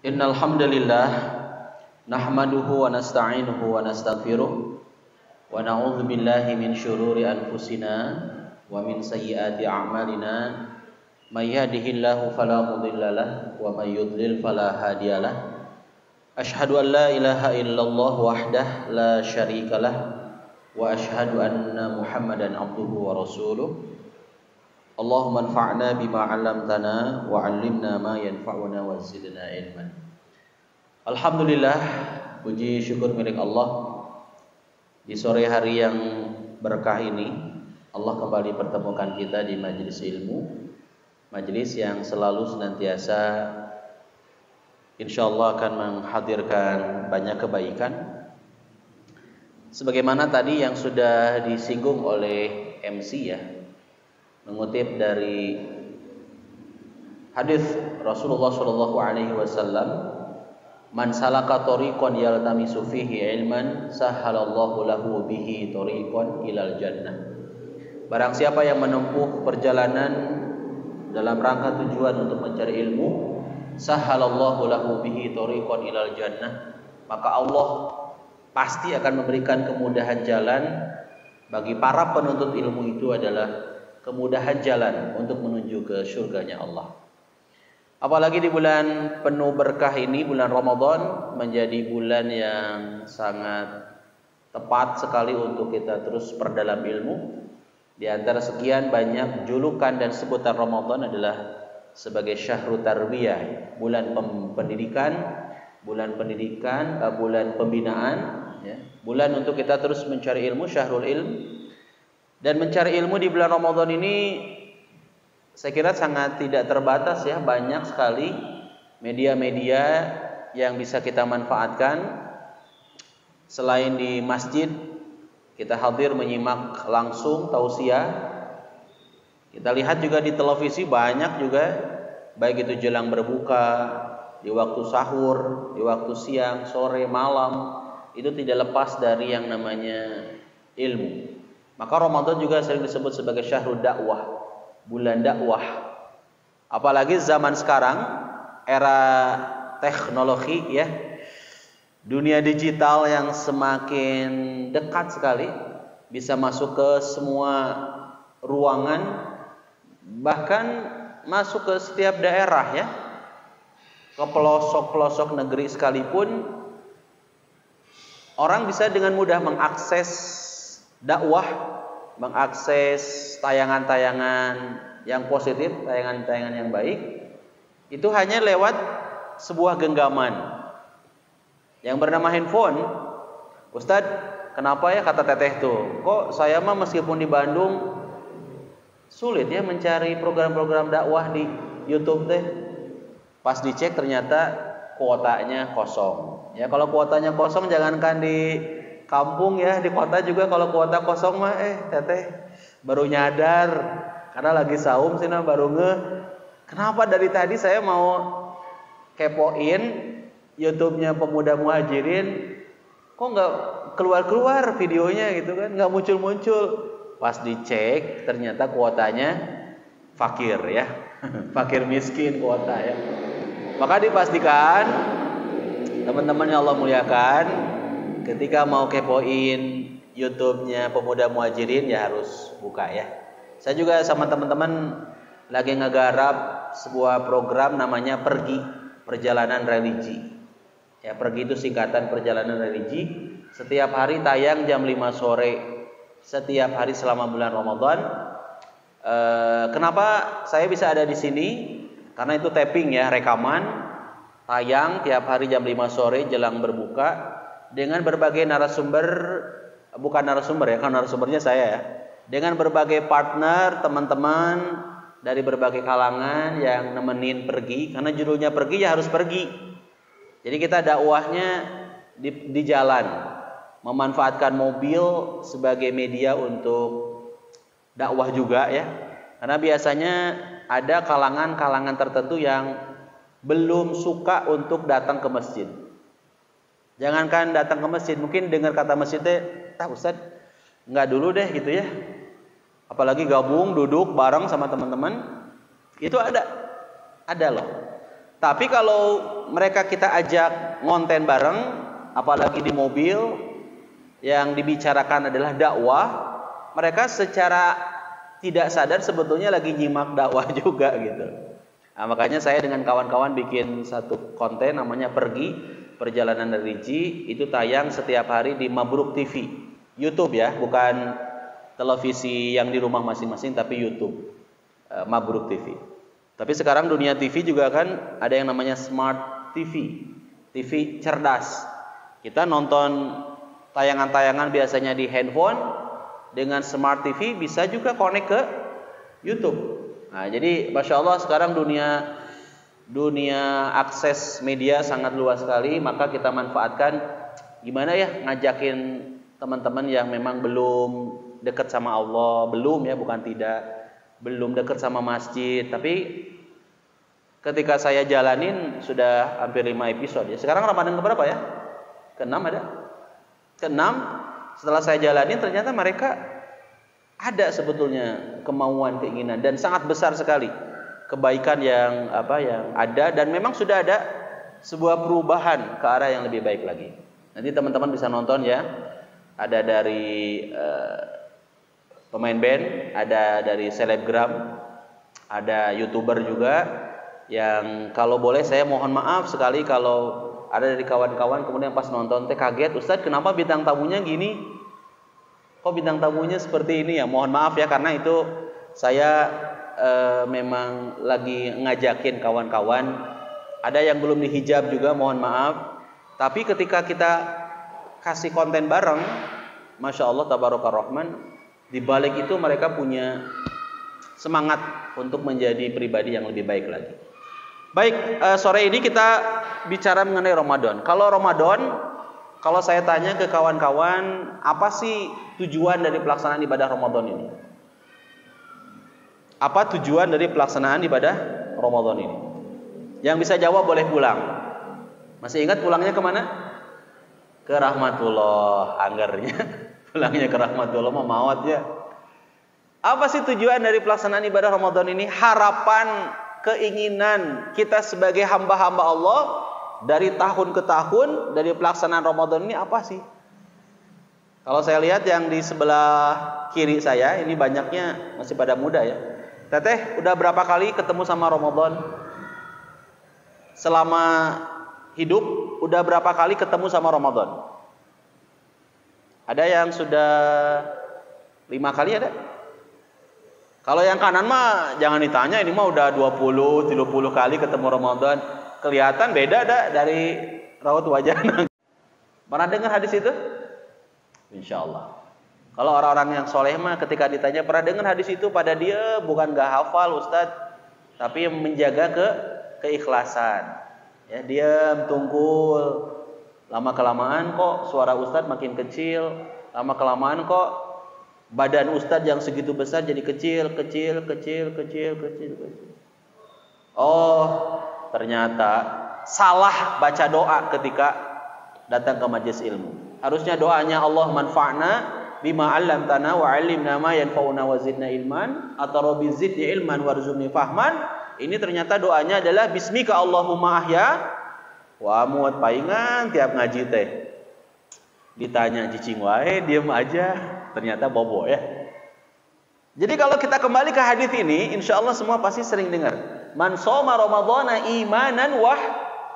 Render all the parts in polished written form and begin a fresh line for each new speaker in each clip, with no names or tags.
Innal hamdalillah nahmaduhu wa nasta'inuhu wa nastaghfiruh wa na'udzu billahi min syururi anfusina wa min sayyiati a'malina may yahdihillahu fala mudhillalah wa may yudlil fala hadiyalah. Asyhadu an la ilaha illallah wahdah la syarikalah wa asyhadu anna Muhammadan abduhu wa rasuluh. Allahumma anfa'na bima 'allamtana wa 'allimna ma yanfa'una wa zidna ilman. Alhamdulillah, puji syukur milik Allah. Di sore hari yang berkah ini, Allah kembali pertemukan kita di majelis ilmu, majelis yang selalu senantiasa insyaallah akan menghadirkan banyak kebaikan. Sebagaimana tadi yang sudah disinggung oleh MC ya, mengutip dari hadis Rasulullah Shallallahu Alaihi Wasallam, man salaka tariqan yaltamisu fihi ilman sahhalallahu lahu bihi tariqan ilal jannah. Barang siapa yang menempuh perjalanan dalam rangka tujuan untuk mencari ilmu, sahhalallahu lahu bihi tariqan ilal jannah, maka Allah pasti akan memberikan kemudahan jalan bagi para penuntut ilmu. Itu adalah kemudahan jalan untuk menuju ke surganya Allah. Apalagi di bulan penuh berkah ini, bulan Ramadan, menjadi bulan yang sangat tepat sekali untuk kita terus perdalam ilmu. Di antara sekian banyak julukan dan sebutan Ramadan adalah sebagai syahrut tarbiyah, bulan pendidikan, bulan pembinaan, ya. Bulan untuk kita terus mencari ilmu, syahrul ilm. Dan mencari ilmu di bulan Ramadan ini saya kira sangat tidak terbatas ya, banyak sekali media-media yang bisa kita manfaatkan. Selain di masjid, kita hadir menyimak langsung tausiah. Kita lihat juga di televisi banyak juga, baik itu jelang berbuka, di waktu sahur, di waktu siang, sore, malam, itu tidak lepas dari yang namanya ilmu. Maka Ramadan juga sering disebut sebagai syahrul dakwah, bulan dakwah. Apalagi zaman sekarang, era teknologi ya, dunia digital yang semakin dekat sekali, bisa masuk ke semua ruangan, bahkan masuk ke setiap daerah ya, ke pelosok-pelosok negeri sekalipun, orang bisa dengan mudah mengakses dakwah, mengakses tayangan-tayangan yang positif, tayangan-tayangan yang baik, itu hanya lewat sebuah genggaman yang bernama handphone. Ustadz, kenapa ya kata teteh tuh, kok saya mah meskipun di Bandung sulit ya mencari program-program dakwah di YouTube teh. Pas dicek ternyata kuotanya kosong. Ya kalau kuotanya kosong, jangankan di kampung ya, di kota juga kalau kuota kosong mah teteh baru nyadar karena lagi saum sih baru kenapa dari tadi saya mau kepoin YouTube-nya Pemuda Muhajirin, kok nggak keluar-keluar videonya gitu kan, nggak muncul-muncul. Pas dicek ternyata kuotanya fakir ya, fakir miskin kuota ya. Maka dipastikan teman-teman yang Allah muliakan, ketika mau kepoin YouTube-nya Pemuda Muhajirin ya harus buka ya. Saya juga sama teman-teman lagi ngegarap sebuah program namanya Pergi, Perjalanan Religi. Ya, Pergi itu singkatan perjalanan religi. Setiap hari tayang jam 5 sore. Setiap hari selama bulan Ramadan. Kenapa saya bisa ada di sini? Karena itu taping ya, rekaman. Tayang tiap hari jam 5 sore jelang berbuka, dengan berbagai narasumber, bukan narasumber ya, kan narasumbernya saya ya, dengan berbagai partner, teman-teman dari berbagai kalangan yang nemenin pergi, karena judulnya pergi ya harus pergi. Jadi kita dakwahnya di jalan, memanfaatkan mobil sebagai media untuk dakwah juga ya, karena biasanya ada kalangan-kalangan tertentu yang belum suka untuk datang ke masjid. Jangankan datang ke masjid, mungkin dengar kata masjidnya, Ustaz, nggak dulu deh gitu ya. Apalagi gabung, duduk bareng sama teman-teman, itu ada loh. Tapi kalau mereka kita ajak ngonten bareng, apalagi di mobil, yang dibicarakan adalah dakwah, mereka secara tidak sadar sebetulnya lagi nyimak dakwah juga gitu. Nah, makanya saya dengan kawan-kawan bikin satu konten namanya Perjalanan dari Riji, itu tayang setiap hari di Mabruk TV, YouTube ya, bukan televisi yang di rumah masing-masing, tapi YouTube, Mabruk TV. Tapi sekarang dunia TV juga kan ada yang namanya Smart TV, TV cerdas. Kita nonton tayangan-tayangan biasanya di handphone, dengan Smart TV bisa juga connect ke YouTube. Nah, jadi Masya Allah sekarang dunia akses media sangat luas sekali, maka kita manfaatkan. Gimana ya ngajakin teman-teman yang memang belum dekat sama Allah, belum ya, bukan tidak, belum dekat sama masjid, tapi ketika saya jalanin sudah hampir 5 episode ya. Sekarang Ramadan keberapa ya? Ke-6 ada? Ke-6. Setelah saya jalanin ternyata mereka ada sebetulnya kemauan, keinginan, dan sangat besar sekali kebaikan yang ada, dan memang sudah ada sebuah perubahan ke arah yang lebih baik lagi. Nanti teman-teman bisa nonton ya. Ada dari pemain band, ada dari selebgram, ada YouTuber juga, yang kalau boleh saya mohon maaf sekali kalau ada dari kawan-kawan kemudian pas nonton kaget, Ustadz kenapa bintang tamunya gini? Kok bintang tamunya seperti ini ya? Mohon maaf ya, karena itu saya memang lagi ngajakin kawan-kawan. Ada yang belum dihijab juga, mohon maaf. Tapi ketika kita kasih konten bareng, Masya Allah Tabaraka Rahman, di balik itu mereka punya semangat untuk menjadi pribadi yang lebih baik lagi. Baik, sore ini kita bicara mengenai Ramadan. Kalau Ramadan, kalau saya tanya ke kawan-kawan, apa sih tujuan dari pelaksanaan ibadah Ramadan ini? Apa tujuan dari pelaksanaan ibadah Ramadan ini? Yang bisa jawab boleh pulang. Masih ingat pulangnya kemana? Ke rahmatullah, anggarnya. Pulangnya ke rahmatullah, mau ya. Apa sih tujuan dari pelaksanaan ibadah Ramadan ini? Harapan, keinginan kita sebagai hamba-hamba Allah dari tahun ke tahun, dari pelaksanaan Ramadan ini apa sih? Kalau saya lihat yang di sebelah kiri saya, ini banyaknya masih pada muda ya. Teteh, udah berapa kali ketemu sama Ramadan? Selama hidup, udah berapa kali ketemu sama Ramadan? Ada yang sudah 5 kali ada? Kalau yang kanan mah jangan ditanya, ini mah udah 20, 30 kali ketemu Ramadan. Kelihatan beda dari raut wajahnya. Pernah dengar hadis itu? Insya Allah. Kalau orang-orang yang soleh mah ketika ditanya pernah dengar hadis itu, pada dia bukan gak hafal Ustadz, tapi menjaga keikhlasan. Ya, diam, tungkul. Lama kelamaan kok suara Ustadz makin kecil. Lama kelamaan kok badan Ustadz yang segitu besar jadi kecil. Oh, ternyata salah baca doa ketika datang ke majelis ilmu. Harusnya doanya Allah manfa'na bima 'allamtana wa 'allimna ma yanfa'una wa zidna ilman, atau rabbi zidni ilman warzuqni fahman. Ini ternyata doanya adalah bismika Allahumma ahya wa amut. Paingan tiap ngaji teh ditanya cicing wae diem aja, ternyata bobo ya. Jadi kalau kita kembali ke hadis ini, insya Allah semua pasti sering dengar. Man shoma ramadhana imanan wa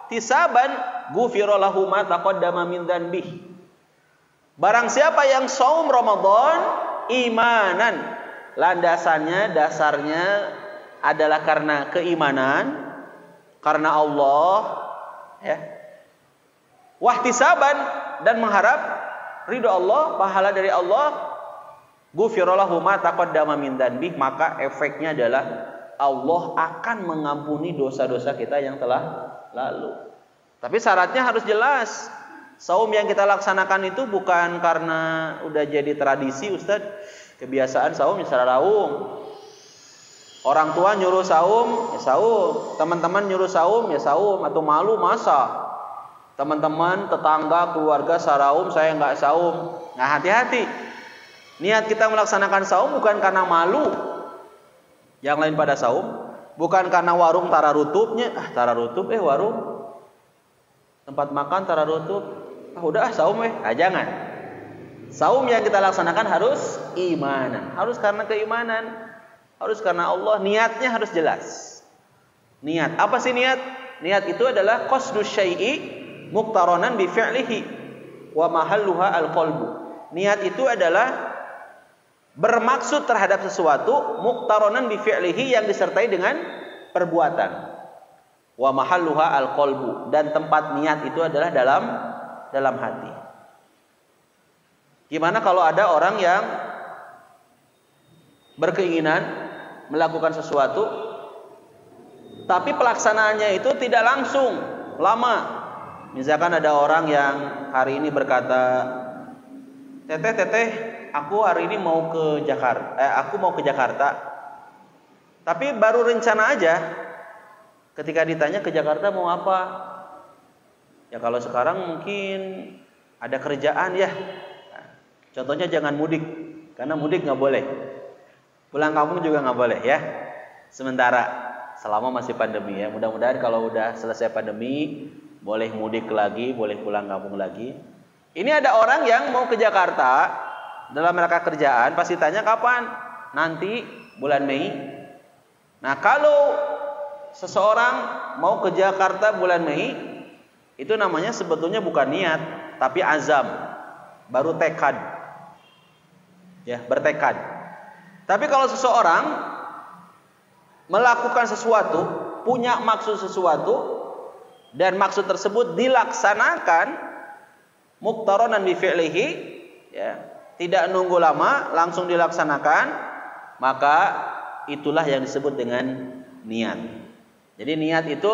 ihtisaban ghufira lahu ma taqaddama min dzanbihi. Barang siapa yang saum Ramadan imanan, landasannya, dasarnya adalah karena keimanan, karena Allah ya. Wahtisaban, dan mengharap ridho Allah, pahala dari Allah. Ghufira lahu ma taqaddama min dzanbihi, maka efeknya adalah Allah akan mengampuni dosa-dosa kita yang telah lalu. Tapi syaratnya harus jelas. Saum yang kita laksanakan itu bukan karena udah jadi tradisi, Ustadz. Kebiasaan saum ya sararaung. Orang tua nyuruh saum, ya saum. Teman-teman nyuruh saum, ya saum. Atau malu masa? Teman-teman, tetangga, keluarga saraum, saya nggak saum. Nah, hati-hati. Niat kita melaksanakan saum bukan karena malu yang lain pada saum, Bukan karena warung tara rutubnya, tara rutub warung. Tempat makan tara rutub. Udah saum jangan. Saum yang kita laksanakan harus imanan, harus karena keimanan, harus karena Allah, niatnya harus jelas. Niat, apa sih niat? Niat itu adalah qasdu syai'i muqtaranan bi fi'lihi wa mahalluha al-qalbu. Niat itu adalah bermaksud terhadap sesuatu muqtaranan bi fi'lihi yang disertai dengan perbuatan. Wa mahalluha al-qalbu, dan tempat niat itu adalah dalam hati. Gimana kalau ada orang yang berkeinginan melakukan sesuatu tapi pelaksanaannya itu tidak langsung, lama. Misalkan ada orang yang hari ini berkata, teteh, aku hari ini mau ke Jakarta. Aku mau ke Jakarta. Tapi baru rencana aja. Ketika ditanya ke Jakarta mau apa? Ya kalau sekarang mungkin ada kerjaan ya. Contohnya jangan mudik, karena mudik nggak boleh. Pulang kampung juga nggak boleh ya. Sementara selama masih pandemi ya. Mudah-mudahan kalau udah selesai pandemi boleh mudik lagi, boleh pulang kampung lagi. Ini ada orang yang mau ke Jakarta dalam rangka kerjaan, pasti tanya kapan? Nanti bulan Mei. Nah, kalau seseorang mau ke Jakarta bulan Mei, itu namanya sebetulnya bukan niat, tapi azam, baru tekad. Ya, bertekad. Tapi kalau seseorang melakukan sesuatu, punya maksud sesuatu, dan maksud tersebut dilaksanakan muqtaranan bi fi'lihi, ya, tidak nunggu lama, langsung dilaksanakan, maka itulah yang disebut dengan niat. Jadi niat itu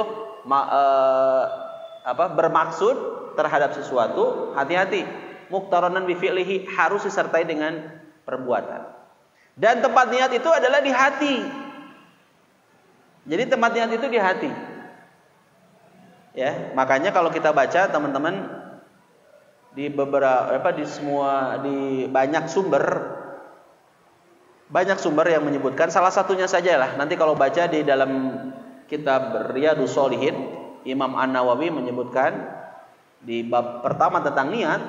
bermaksud terhadap sesuatu, hati-hati. Muqtaranan bi fi'lihi, harus disertai dengan perbuatan. Dan tempat niat itu adalah di hati. Jadi tempat niat itu di hati. Ya, makanya kalau kita baca teman-teman di banyak sumber yang menyebutkan, salah satunya sajalah. Nanti kalau baca di dalam kitab Riyadhus Shalihin, Imam An-Nawawi menyebutkan di bab pertama tentang niat,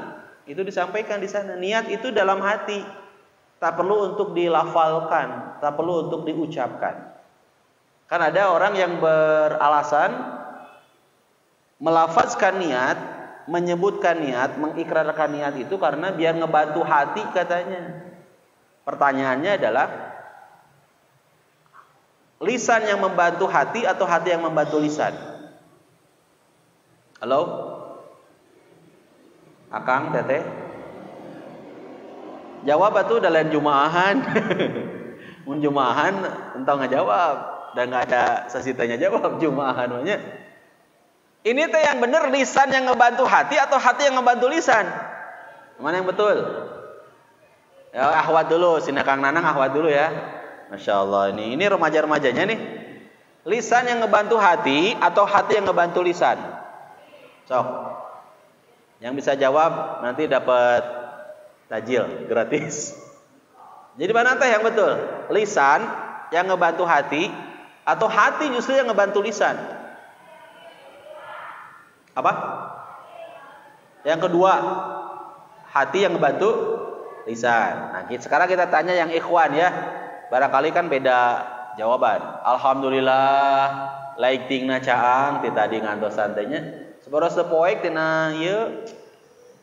itu disampaikan di sana, niat itu dalam hati. Tak perlu untuk dilafalkan, tak perlu untuk diucapkan. Kan ada orang yang beralasan melafazkan niat, menyebutkan niat, mengikrarkan niat itu karena biar ngebantu hati katanya. Pertanyaannya adalah, lisan yang membantu hati atau hati yang membantu lisan? Halo? Akang, teteh? Jawab atuh udah lain jumaahan. Mun jumaahan entong ngajawab, dan nggak ada sesi tanya jawab jumaahan namanya. Ini teh yang bener, lisan yang ngebantu hati atau hati yang ngebantu lisan? Mana yang betul? Ya, ahwat dulu, sini Kang Nanang ahwat dulu ya. Masya Allah, ini remaja-remajanya nih. Lisan yang ngebantu hati atau hati yang ngebantu lisan? Sok. Yang bisa jawab nanti dapat tajil gratis. Jadi mana teh yang betul? Lisan yang ngebantu hati atau hati justru yang ngebantu lisan? Apa? Yang kedua, hati yang ngebantu lisan. Nah, sekarang kita tanya yang ikhwan ya. Barangkali kan beda jawaban. Alhamdulillah lightingna caang ti tadi ngantos santainya. Saboros poek tina ieu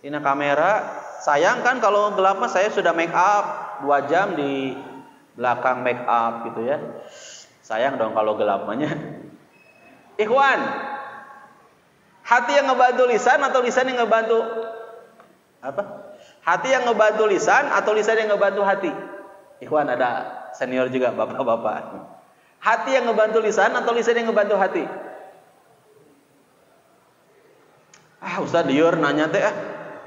tina kamera. Sayang kan kalau gelap mah, saya sudah make up 2 jam di belakang make up gitu ya. Sayang dong kalau gelap mahnya. Ikhwan, hati yang ngebantu lisan atau lisan yang ngebantu apa? Hati yang ngebantu lisan atau lisan yang ngebantu hati? Ikhwan, ada senior juga bapak-bapak. Hati yang ngebantu lisan atau lisan yang ngebantu hati? Ustaz liur nanya teh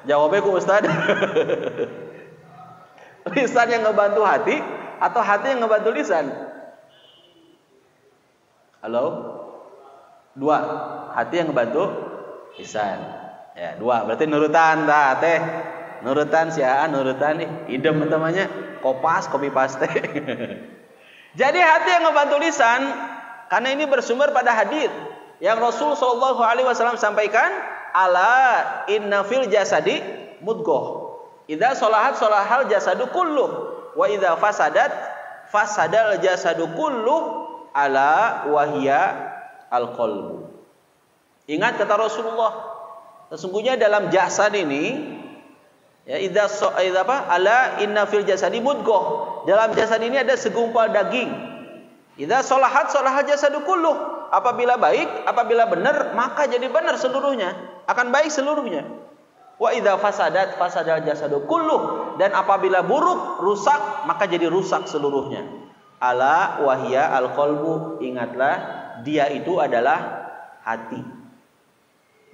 jawabnya ku Ustaz. Lisan yang ngebantu hati atau hati yang ngebantu lisan? Halo? 2. Hati yang ngebantu lisan. Ya, 2. Berarti nurutan dah teh. Nurutan siaan, nurutan nih. Idem namanya. Kopas, copy paste. Jadi hati yang ngebantu lisan Karena ini bersumber pada hadis yang Rasul Shallallahu Alaihi Wasallam sampaikan, ala inna fil jasadi mudghah. Idza sholahat sholahal jasadu kulluh wa idza fasadat fasadal jasadu kulluh ala wahya al qalbu. Ingat kata Rasulullah, sesungguhnya dalam jasad ini ya ala inna fil jasadi mudghah. Dalam jasad ini ada segumpal daging. Idza sholahat sholahal jasadu kulluh. Apabila baik, apabila benar, maka jadi benar seluruhnya, akan baik seluruhnya. Wa idza fasadat fasadal jasadu kulluh, dan apabila buruk, rusak, maka jadi rusak seluruhnya. Ala wahya al-qalbu, ingatlah dia itu adalah hati.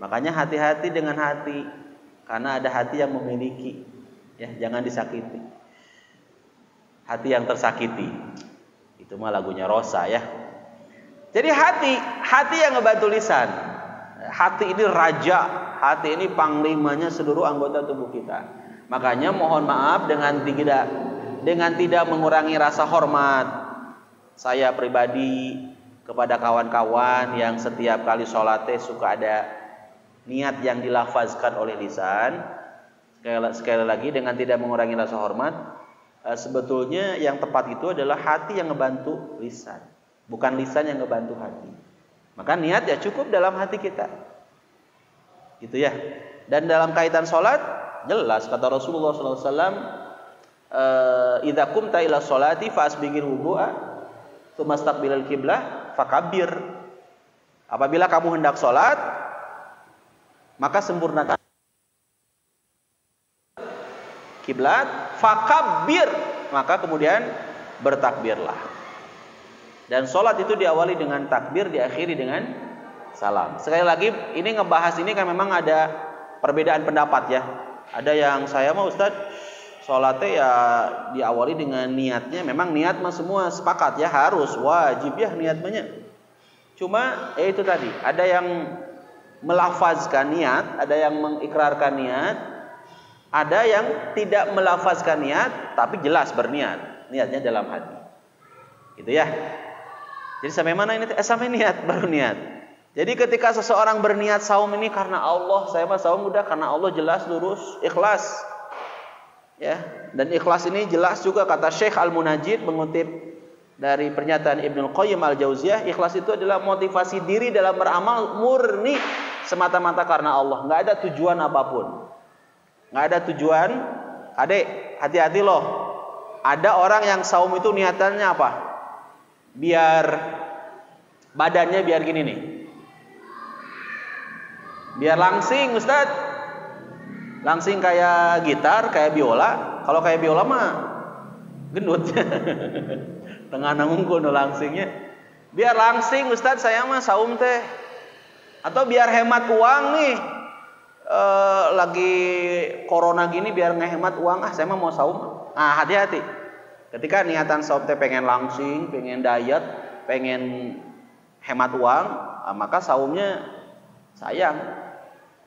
Makanya hati-hati dengan hati, karena ada hati yang memiliki, ya, jangan disakiti. Hati yang tersakiti. Itu mah lagunya Rosa ya. Jadi hati yang ngebantu lisan. Hati ini raja, hati ini panglimanya seluruh anggota tubuh kita. Makanya mohon maaf dengan tidak mengurangi rasa hormat saya pribadi kepada kawan-kawan yang setiap kali sholat suka ada niat yang dilafazkan oleh lisan. Sekali lagi dengan tidak mengurangi rasa hormat, sebetulnya yang tepat itu adalah hati yang ngebantu lisan, bukan lisan yang ngebantu hati. Maka niat ya cukup dalam hati kita, gitu ya. Dan dalam kaitan sholat jelas kata Rasulullah SAW, idza qumta ila sholati fasbighil wudu'a tsumma istaqbilal qiblah fakabbir. Apabila kamu hendak sholat, maka sempurnakan kiblat, fakabbir, maka kemudian bertakbirlah. Dan sholat itu diawali dengan takbir, diakhiri dengan salam. Sekali lagi, ini ngebahas ini kan memang ada perbedaan pendapat ya. Ada yang saya mau Ustaz, sholatnya ya diawali dengan niatnya. Memang niat mah semua sepakat ya, harus, wajib ya niatnya. Cuma itu tadi, ada yang melafazkan niat, ada yang mengikrarkan niat, ada yang tidak melafazkan niat, tapi jelas berniat, niatnya dalam hati. Gitu ya. Jadi sampai mana ini? Sampai niat, baru niat. Jadi ketika seseorang berniat saum ini karena Allah, saya mah saum udah karena Allah, jelas, lurus, ikhlas. Ya, dan ikhlas ini jelas juga kata Syekh Al-Munajjid mengutip dari pernyataan Ibnu Qayyim Al-Jauziyah, ikhlas itu adalah motivasi diri dalam beramal murni semata-mata karena Allah, enggak ada tujuan apapun. Enggak ada tujuan. Adik, hati-hati loh. Ada orang yang saum itu niatannya apa? Biar badannya biar gini nih, biar langsing Ustaz, langsing kayak gitar, kayak biola. Kalau kayak biola mah gendut tengah nangungku no langsingnya. Biar langsing Ustaz, saya mah saum teh. Atau biar hemat uang nih, lagi corona gini biar ngehemat uang, saya mah mau saum. Nah, hati-hati. Ketika niatan saum teh pengen langsing, pengen diet, pengen hemat uang, maka saumnya sayang.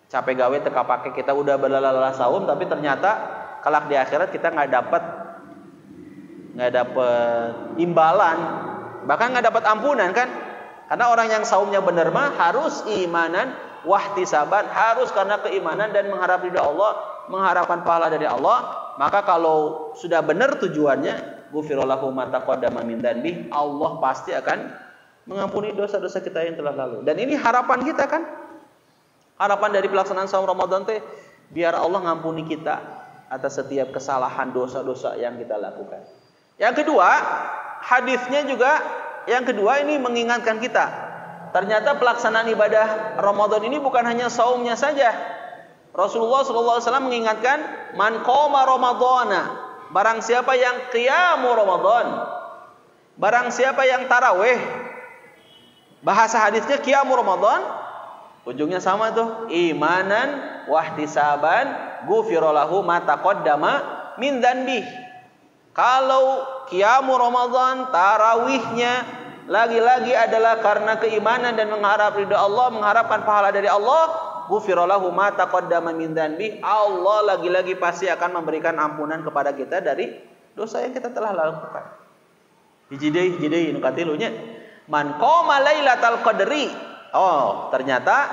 Capek gawe teka pake kita udah berlala-lala saum, tapi ternyata kelak di akhirat kita nggak dapet imbalan, bahkan nggak dapat ampunan kan? Karena orang yang saumnya benar mah harus imanan wahtisaban, harus karena keimanan dan mengharap ridha Allah, mengharapkan pahala dari Allah. Maka kalau sudah benar tujuannya, ghufirallahu ma taqaddama min dzanbi, Allah pasti akan mengampuni dosa-dosa kita yang telah lalu. Dan ini harapan kita kan? Harapan dari pelaksanaan saum Ramadan teh biar Allah ngampuni kita atas setiap kesalahan dosa-dosa yang kita lakukan. Yang kedua, hadisnya juga yang kedua ini mengingatkan kita. Ternyata pelaksanaan ibadah Ramadan ini bukan hanya saumnya saja. Rasulullah SAW mengingatkan, man qoma Ramadhana, barang siapa yang qiyamu Ramadan, barang siapa yang tarawih. Bahasa hadisnya qiyamu Ramadan, ujungnya sama tuh, imanan wahtisaban ghufira lahu ma taqaddama min dzanbi. Kalau qiyamu Ramadan, tarawihnya lagi-lagi adalah karena keimanan dan mengharap ridha Allah, mengharapkan pahala dari Allah, ghufira lahu ma taqaddama min dzanbi, Allah lagi-lagi pasti akan memberikan ampunan kepada kita dari dosa yang kita telah lakukan. Hiji deui nu katilunya. Man qoma lailatal qadri. Oh, ternyata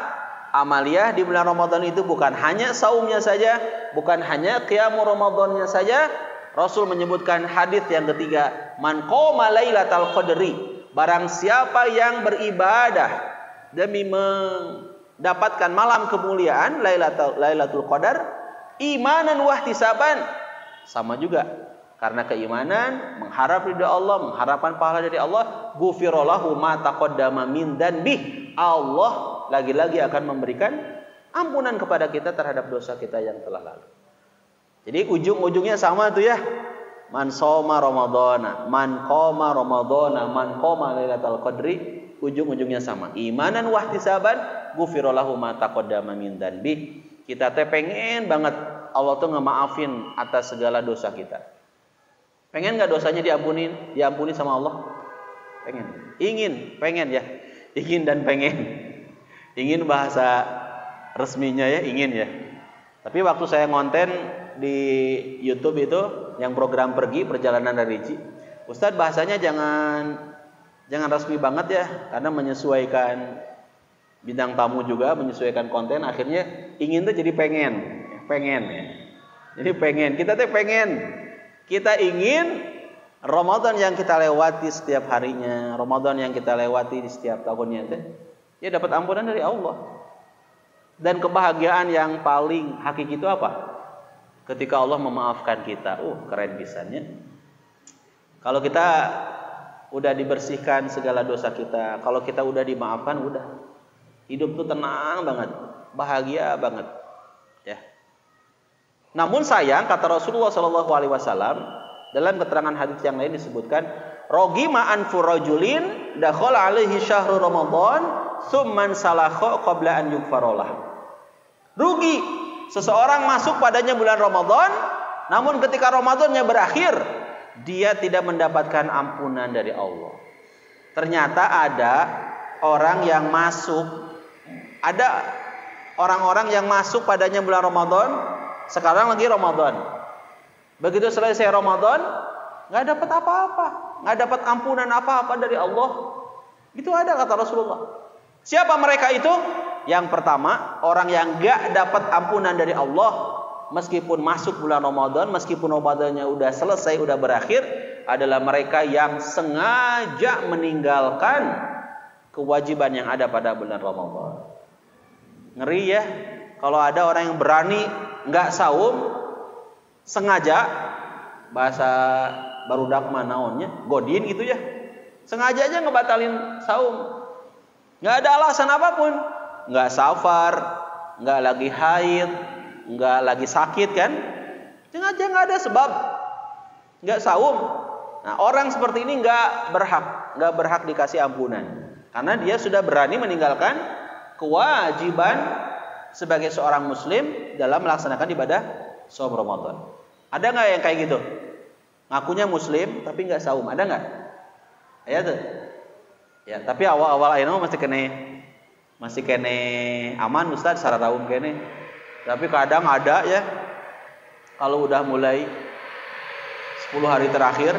amaliyah di bulan Ramadan itu bukan hanya saumnya saja, bukan hanya qiyamul Ramadannya saja. Rasul menyebutkan hadis yang ketiga, man qoma lailatal qadri. Barang siapa yang beribadah demi mendapatkan malam kemuliaan Lailatul Qadar, imanan wahtisaban, sama juga karena keimanan, mengharap ridha Allah, mengharapkan pahala dari Allah, ghufirallahu ma taqaddama min dzanbi. Allah lagi-lagi akan memberikan ampunan kepada kita terhadap dosa kita yang telah lalu. Jadi ujung-ujungnya sama tuh ya. Man shoma ramadhana, man qoma ramadhana, man qoma lailatul qadri, ujung-ujungnya sama. Imanan wahtisaban, ghufirallahu ma taqaddama min dzanbi. Kita teh pengen banget Allah tuh ngemaafin atas segala dosa kita. Pengen enggak dosanya diampuni sama Allah? Pengen. Pengen ya. Ingin dan pengen. Ingin bahasa resminya ya, ingin ya. Tapi waktu saya ngonten di YouTube itu yang program pergi perjalanan dari Ricci, Ustadz bahasanya jangan resmi banget ya, karena menyesuaikan bintang tamu juga, menyesuaikan konten, akhirnya ingin tuh jadi pengen ya. Jadi kita tuh kita ingin Ramadan yang kita lewati setiap harinya, Ramadan yang kita lewati di setiap tahunnya itu ya dapat ampunan dari Allah. Dan kebahagiaan yang paling hakiki itu apa? Ketika Allah memaafkan kita. Keren pisannya. Kalau kita udah dibersihkan segala dosa kita, kalau kita udah dimaafkan, udah hidup tuh tenang banget, bahagia banget ya. Namun sayang, kata Rasulullah SAW dalam keterangan hadis yang lain disebutkan, rogima anfu rajulin dakhala alaihi syahru ramadan tsumman salakha qabla an yughfarolah. Rugi seseorang masuk padanya bulan Ramadan, namun ketika Ramadannya berakhir, dia tidak mendapatkan ampunan dari Allah. Ternyata ada orang yang masuk, ada orang-orang yang masuk padanya bulan Ramadan, sekarang lagi Ramadan. Begitu selesai Ramadan, nggak dapat apa-apa, nggak dapat ampunan apa-apa dari Allah. Itu ada kata Rasulullah. Siapa mereka itu? Yang pertama, orang yang nggak dapat ampunan dari Allah meskipun masuk bulan Ramadan, meskipun Ramadannya udah selesai, udah berakhir, adalah mereka yang sengaja meninggalkan kewajiban yang ada pada bulan Ramadan. Ngeri ya, kalau ada orang yang berani nggak saum, sengaja, bahasa barudak naonnya, godin gitu ya, sengaja aja ngebatalin saum, nggak ada alasan apapun, nggak safar, nggak lagi haid, nggak lagi sakit kan, sengaja nggak ada sebab, nggak saum. Nah, orang seperti ini nggak berhak dikasih ampunan, karena dia sudah berani meninggalkan kewajiban sebagai seorang muslim dalam melaksanakan ibadah shaum Ramadan. Ada nggak yang kayak gitu? Ngakunya muslim tapi nggak saum, ada nggak? Ya tuh. Ya, tapi awal-awal ayeuna masih kene aman Ustaz sararaum kene. Tapi kadang ada ya, kalau udah mulai 10 hari terakhir,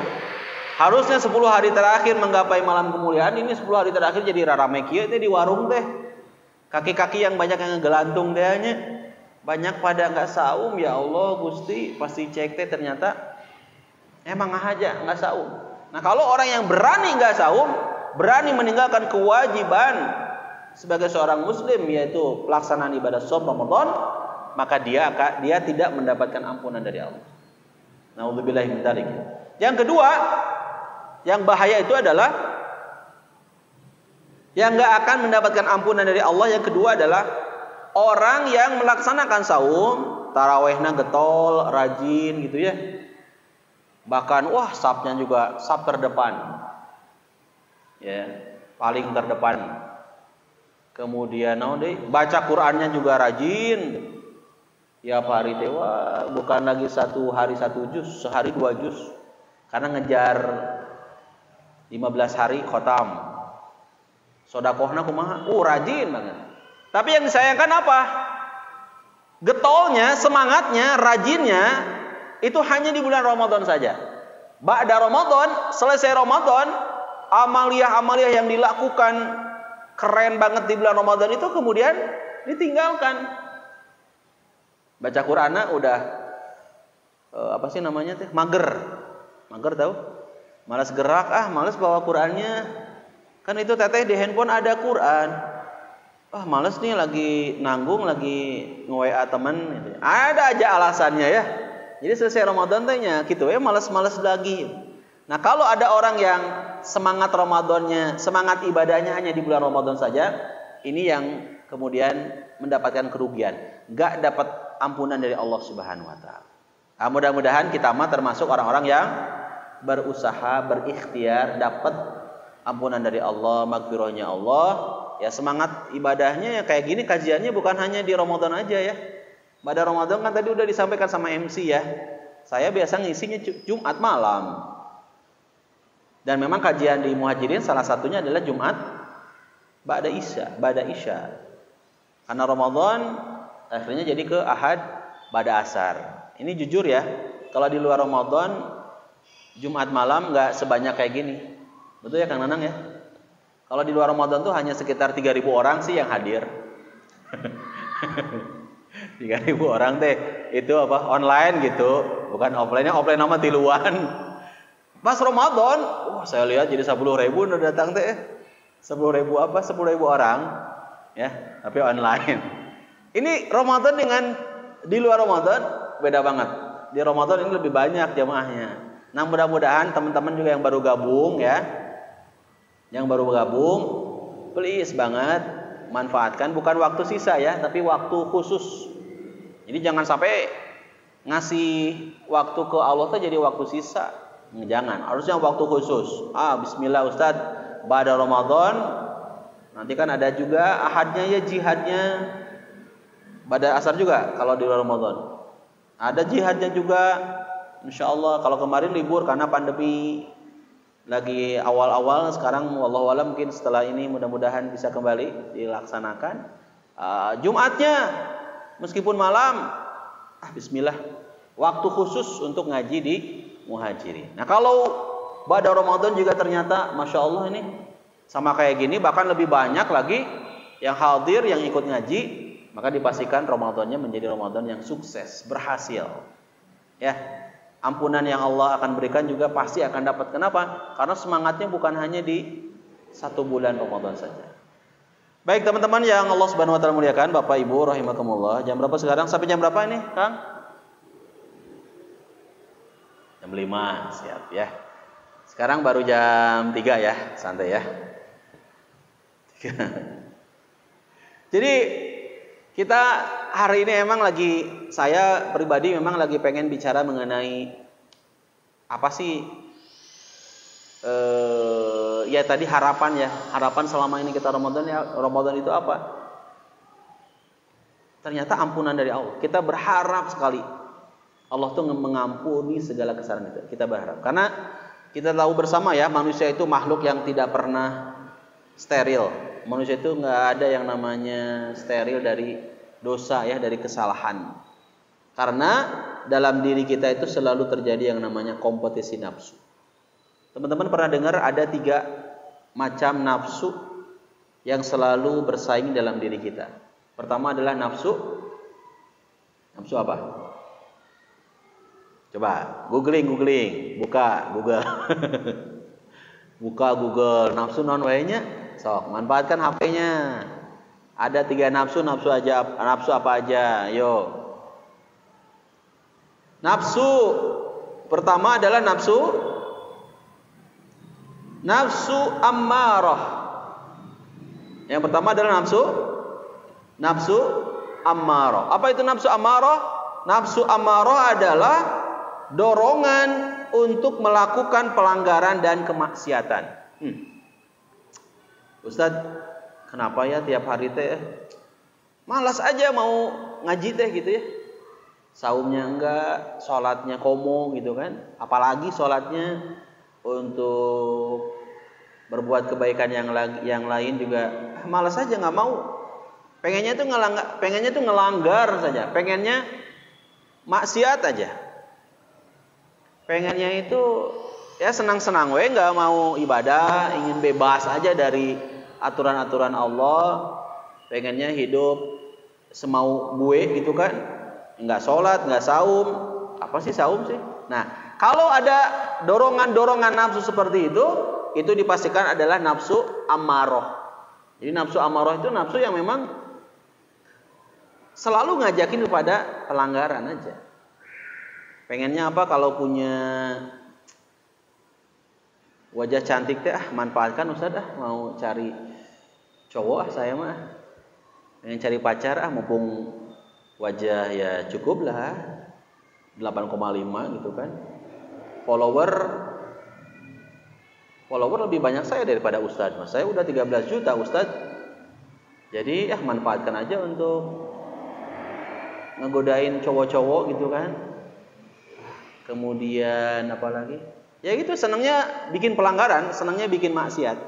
harusnya 10 hari terakhir menggapai malam kemuliaan, ini 10 hari terakhir jadi rarame kieu teh di warung teh. Kaki-kaki yang banyak yang ngegelantung teh nya. Banyak pada nggak saum, ya Allah Gusti, pasti cek teh ternyata emang aja nggak saum. Nah, kalau orang yang berani nggak saum, berani meninggalkan kewajiban sebagai seorang muslim, yaitu pelaksanaan ibadah shaum Ramadan, maka dia tidak mendapatkan ampunan dari Allah. Nauzubillahi min dzalik. Yang kedua, yang bahaya itu adalah yang nggak akan mendapatkan ampunan dari Allah. Yang kedua adalah orang yang melaksanakan saum, tarawehna getol, rajin gitu ya. Bahkan sapnya juga saf terdepan. Ya, paling terdepan. Kemudian baca Qur'annya juga rajin. Tiap hari teh bukan lagi 1 hari 1 juz, sehari 2 juz. Karena ngejar 15 hari khotam. Sedekahna kumaha? Rajin banget. Tapi yang disayangkan apa? Getolnya, semangatnya, rajinnya itu hanya di bulan Ramadan saja. Ba'da Ramadan, selesai Ramadan, amalia-amalia yang dilakukan keren banget di bulan Ramadan itu kemudian ditinggalkan. Baca Qur'annya udah apa sih namanya teh? Mager tahu? Malas gerak, malas bawa Qur'annya. Kan itu teteh di handphone ada Qur'an. Malas nih lagi nanggung, lagi nge-WA teman gitu. Ada aja alasannya ya. Jadi selesai Ramadan tehnya gitu ya, malas-malas lagi. Nah, kalau ada orang yang semangat Ramadannya, semangat ibadahnya hanya di bulan Ramadan saja, ini yang kemudian mendapatkan kerugian, enggak dapat ampunan dari Allah Subhanahu wa taala. Mudah-mudahan kita mah termasuk orang-orang yang berusaha, berikhtiar dapat ampunan dari Allah, magfirahnya Allah. Ya, semangat ibadahnya ya kayak gini, kajiannya bukan hanya di Ramadan aja ya. Pada Ramadan kan tadi udah disampaikan sama MC ya. Saya biasa ngisinya Jumat malam. Dan memang kajian di Muhajirin salah satunya adalah Jumat ba'da Isya. Karena Ramadan akhirnya jadi ke Ahad ba'da Asar. Ini jujur ya, kalau di luar Ramadan Jumat malam nggak sebanyak kayak gini. Betul ya Kang Nanang ya? Kalau di luar Ramadan tuh hanya sekitar 3.000 orang sih yang hadir. 3.000 orang teh itu apa? Online gitu, bukan offline-nya, offline nama tiluan. Pas Ramadan, saya lihat jadi 10.000 udah datang teh. 10.000 apa? 10.000 orang ya, tapi online. Ini Ramadan dengan di luar Ramadan beda banget. Di Ramadan ini lebih banyak jamaahnya. Nah, mudah-mudahan teman-teman juga yang baru gabung ya. Yang baru gabung, please banget manfaatkan bukan waktu sisa ya, tapi waktu khusus. Jadi jangan sampai ngasih waktu ke Allah tuh jadi waktu sisa. Jangan, harusnya waktu khusus. Bismillah Ustaz, pada Ramadan nanti kan ada juga ahadnya ya, jihadnya. Pada asar juga kalau di luar Ramadan. Ada jihadnya juga. Insyaallah kalau kemarin libur karena pandemi lagi awal-awal, sekarang wallahu alam mungkin setelah ini mudah-mudahan bisa kembali dilaksanakan. Jumatnya meskipun malam, bismillah, waktu khusus untuk ngaji di Muhajirin. Nah, kalau pada Ramadan juga ternyata Masya Allah ini sama kayak gini, bahkan lebih banyak lagi yang hadir, yang ikut ngaji, maka dipastikan Ramadannya menjadi Ramadan yang sukses, berhasil. Ya, ampunan yang Allah akan berikan juga pasti akan dapat. Kenapa? Karena semangatnya bukan hanya di 1 bulan Ramadan saja. Baik teman-teman yang Allah Subhanahu wa taala muliakan, Bapak Ibu rahimakumullah. Jam berapa sekarang? Sampai jam berapa ini, Kang? Jam 5, siap ya. Sekarang baru jam 3 ya, santai ya. Jadi kita hari ini emang lagi, saya pribadi memang lagi pengen bicara mengenai apa sih ya tadi harapan ya, harapan selama ini kita Ramadan ya, Ramadan itu apa? Ternyata ampunan dari Allah. Kita berharap sekali Allah tuh mengampuni segala kesalahan itu. Kita berharap karena kita tahu bersama ya, manusia itu makhluk yang tidak pernah steril. Manusia itu nggak ada yang namanya steril dari dosa ya, dari kesalahan. Karena dalam diri kita itu selalu terjadi yang namanya kompetisi nafsu. Teman-teman pernah dengar ada 3 macam nafsu yang selalu bersaing dalam diri kita. Pertama adalah nafsu apa? Coba googling, buka Google. Buka Google, nafsu non wae-nya. Sok, manfaatkan HP-nya. Ada 3 nafsu aja, nafsu apa aja? Yo. Nafsu pertama adalah nafsu ammarah. Yang pertama adalah nafsu ammarah. Apa itu nafsu ammarah? Nafsu ammarah adalah dorongan untuk melakukan pelanggaran dan kemaksiatan. Ustadz, kenapa ya tiap hari teh malas aja mau ngaji teh gitu ya? Saumnya enggak, sholatnya komo gitu kan? Apalagi sholatnya untuk berbuat kebaikan yang lain juga malas aja, nggak mau. Pengennya tuh ngelanggar saja, pengennya maksiat aja. Pengennya itu ya senang-senang we, nggak mau ibadah, ingin bebas aja dari aturan-aturan Allah, pengennya hidup semau gue gitu kan, nggak sholat, nggak saum. Apa sih saum sih? Nah, kalau ada dorongan-dorongan nafsu seperti itu dipastikan adalah nafsu ammaroh. Jadi nafsu ammaroh itu nafsu yang memang selalu ngajakin kepada pelanggaran aja. Pengennya apa? Kalau punya wajah cantik teh, manfaatkan Ustaz, mau cari cowok saya mah. Pengen cari pacar, mumpung wajah ya cukup lah, 8,5 gitu kan. Follower lebih banyak saya daripada Ustaz. Mas saya udah 13 juta Ustaz. Jadi manfaatkan aja untuk ngegodain cowok-cowok gitu kan. Kemudian apa lagi? Ya gitu, senangnya bikin pelanggaran, senangnya bikin maksiat.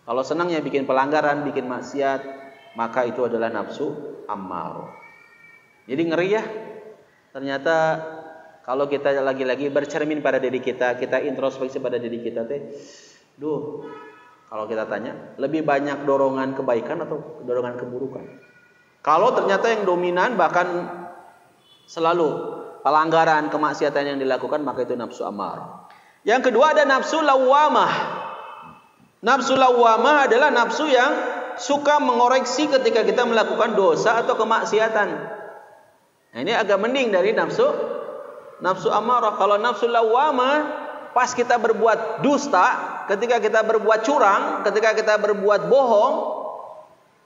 Kalau senangnya bikin pelanggaran, bikin maksiat, maka itu adalah nafsu ammarah. Jadi ngeri ya. Ternyata kalau kita lagi-lagi bercermin pada diri kita, kita introspeksi pada diri kita teh, kalau kita tanya, lebih banyak dorongan kebaikan atau dorongan keburukan? Kalau ternyata yang dominan bahkan selalu pelanggaran, kemaksiatan yang dilakukan, maka itu nafsu ammarah. Yang kedua ada nafsu lawwamah. Nafsu lawwamah adalah nafsu yang suka mengoreksi ketika kita melakukan dosa atau kemaksiatan. Nah, ini agak mending dari nafsu ammarah. Kalau nafsu lawwamah, pas kita berbuat dusta, ketika kita berbuat curang, ketika kita berbuat bohong,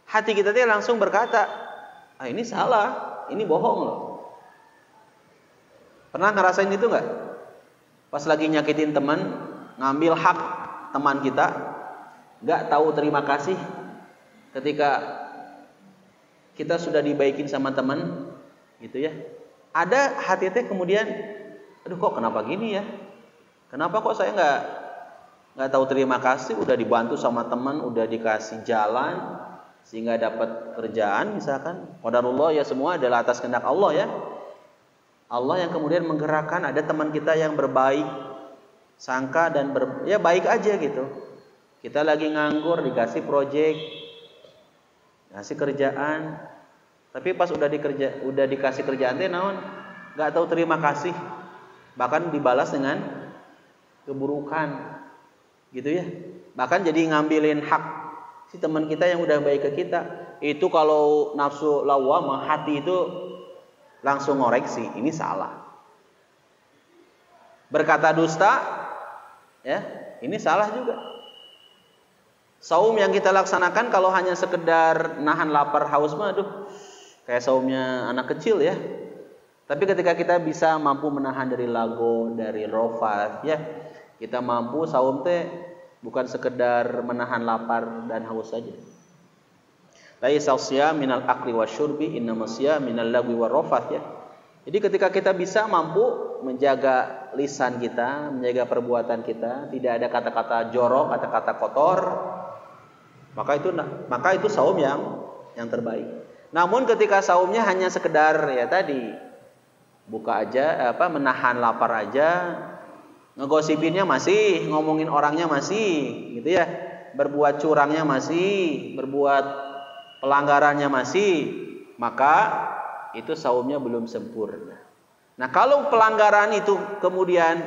hati kita tuh langsung berkata, ini salah, ini bohong loh. Pernah ngerasain itu enggak? Pas lagi nyakitin teman, ngambil hak teman kita, enggak tahu terima kasih ketika kita sudah dibaikin sama teman, gitu ya. Ada hati teh kemudian, kok kenapa gini ya? Kenapa kok saya enggak tahu terima kasih, udah dibantu sama teman, udah dikasih jalan sehingga dapat kerjaan misalkan. Qadarullah ya, semua adalah atas kehendak Allah ya. Allah yang kemudian menggerakkan, ada teman kita yang berbaik sangka dan baik aja gitu. Kita lagi nganggur, dikasih proyek, ngasih kerjaan, tapi pas udah dikasih kerjaan teh naon, nggak tahu terima kasih, bahkan dibalas dengan keburukan, gitu ya. Bahkan jadi ngambilin hak si teman kita yang udah baik ke kita. Itu kalau nafsu lawwamah, hati itu langsung ngoreksi, ini salah. Berkata dusta, ya, ini salah juga. Saum yang kita laksanakan kalau hanya sekedar nahan lapar haus mah, kayak saumnya anak kecil ya. Tapi ketika kita bisa mampu menahan dari lago, dari rofath, ya, kita mampu saum teh bukan sekedar menahan lapar dan haus saja. Laisa siyam minal akli wasyurbi, innama siyam minal lagwi warofath ya. Jadi ketika kita bisa mampu menjaga lisan kita, menjaga perbuatan kita, tidak ada kata-kata jorok, kata-kata kotor, maka itu saum yang terbaik. Namun ketika saumnya hanya sekedar ya tadi buka aja, menahan lapar aja, ngegosipinnya masih, ngomongin orangnya masih, gitu ya, berbuat curangnya masih, berbuat pelanggarannya masih, maka itu saumnya belum sempurna. Nah, kalau pelanggaran itu kemudian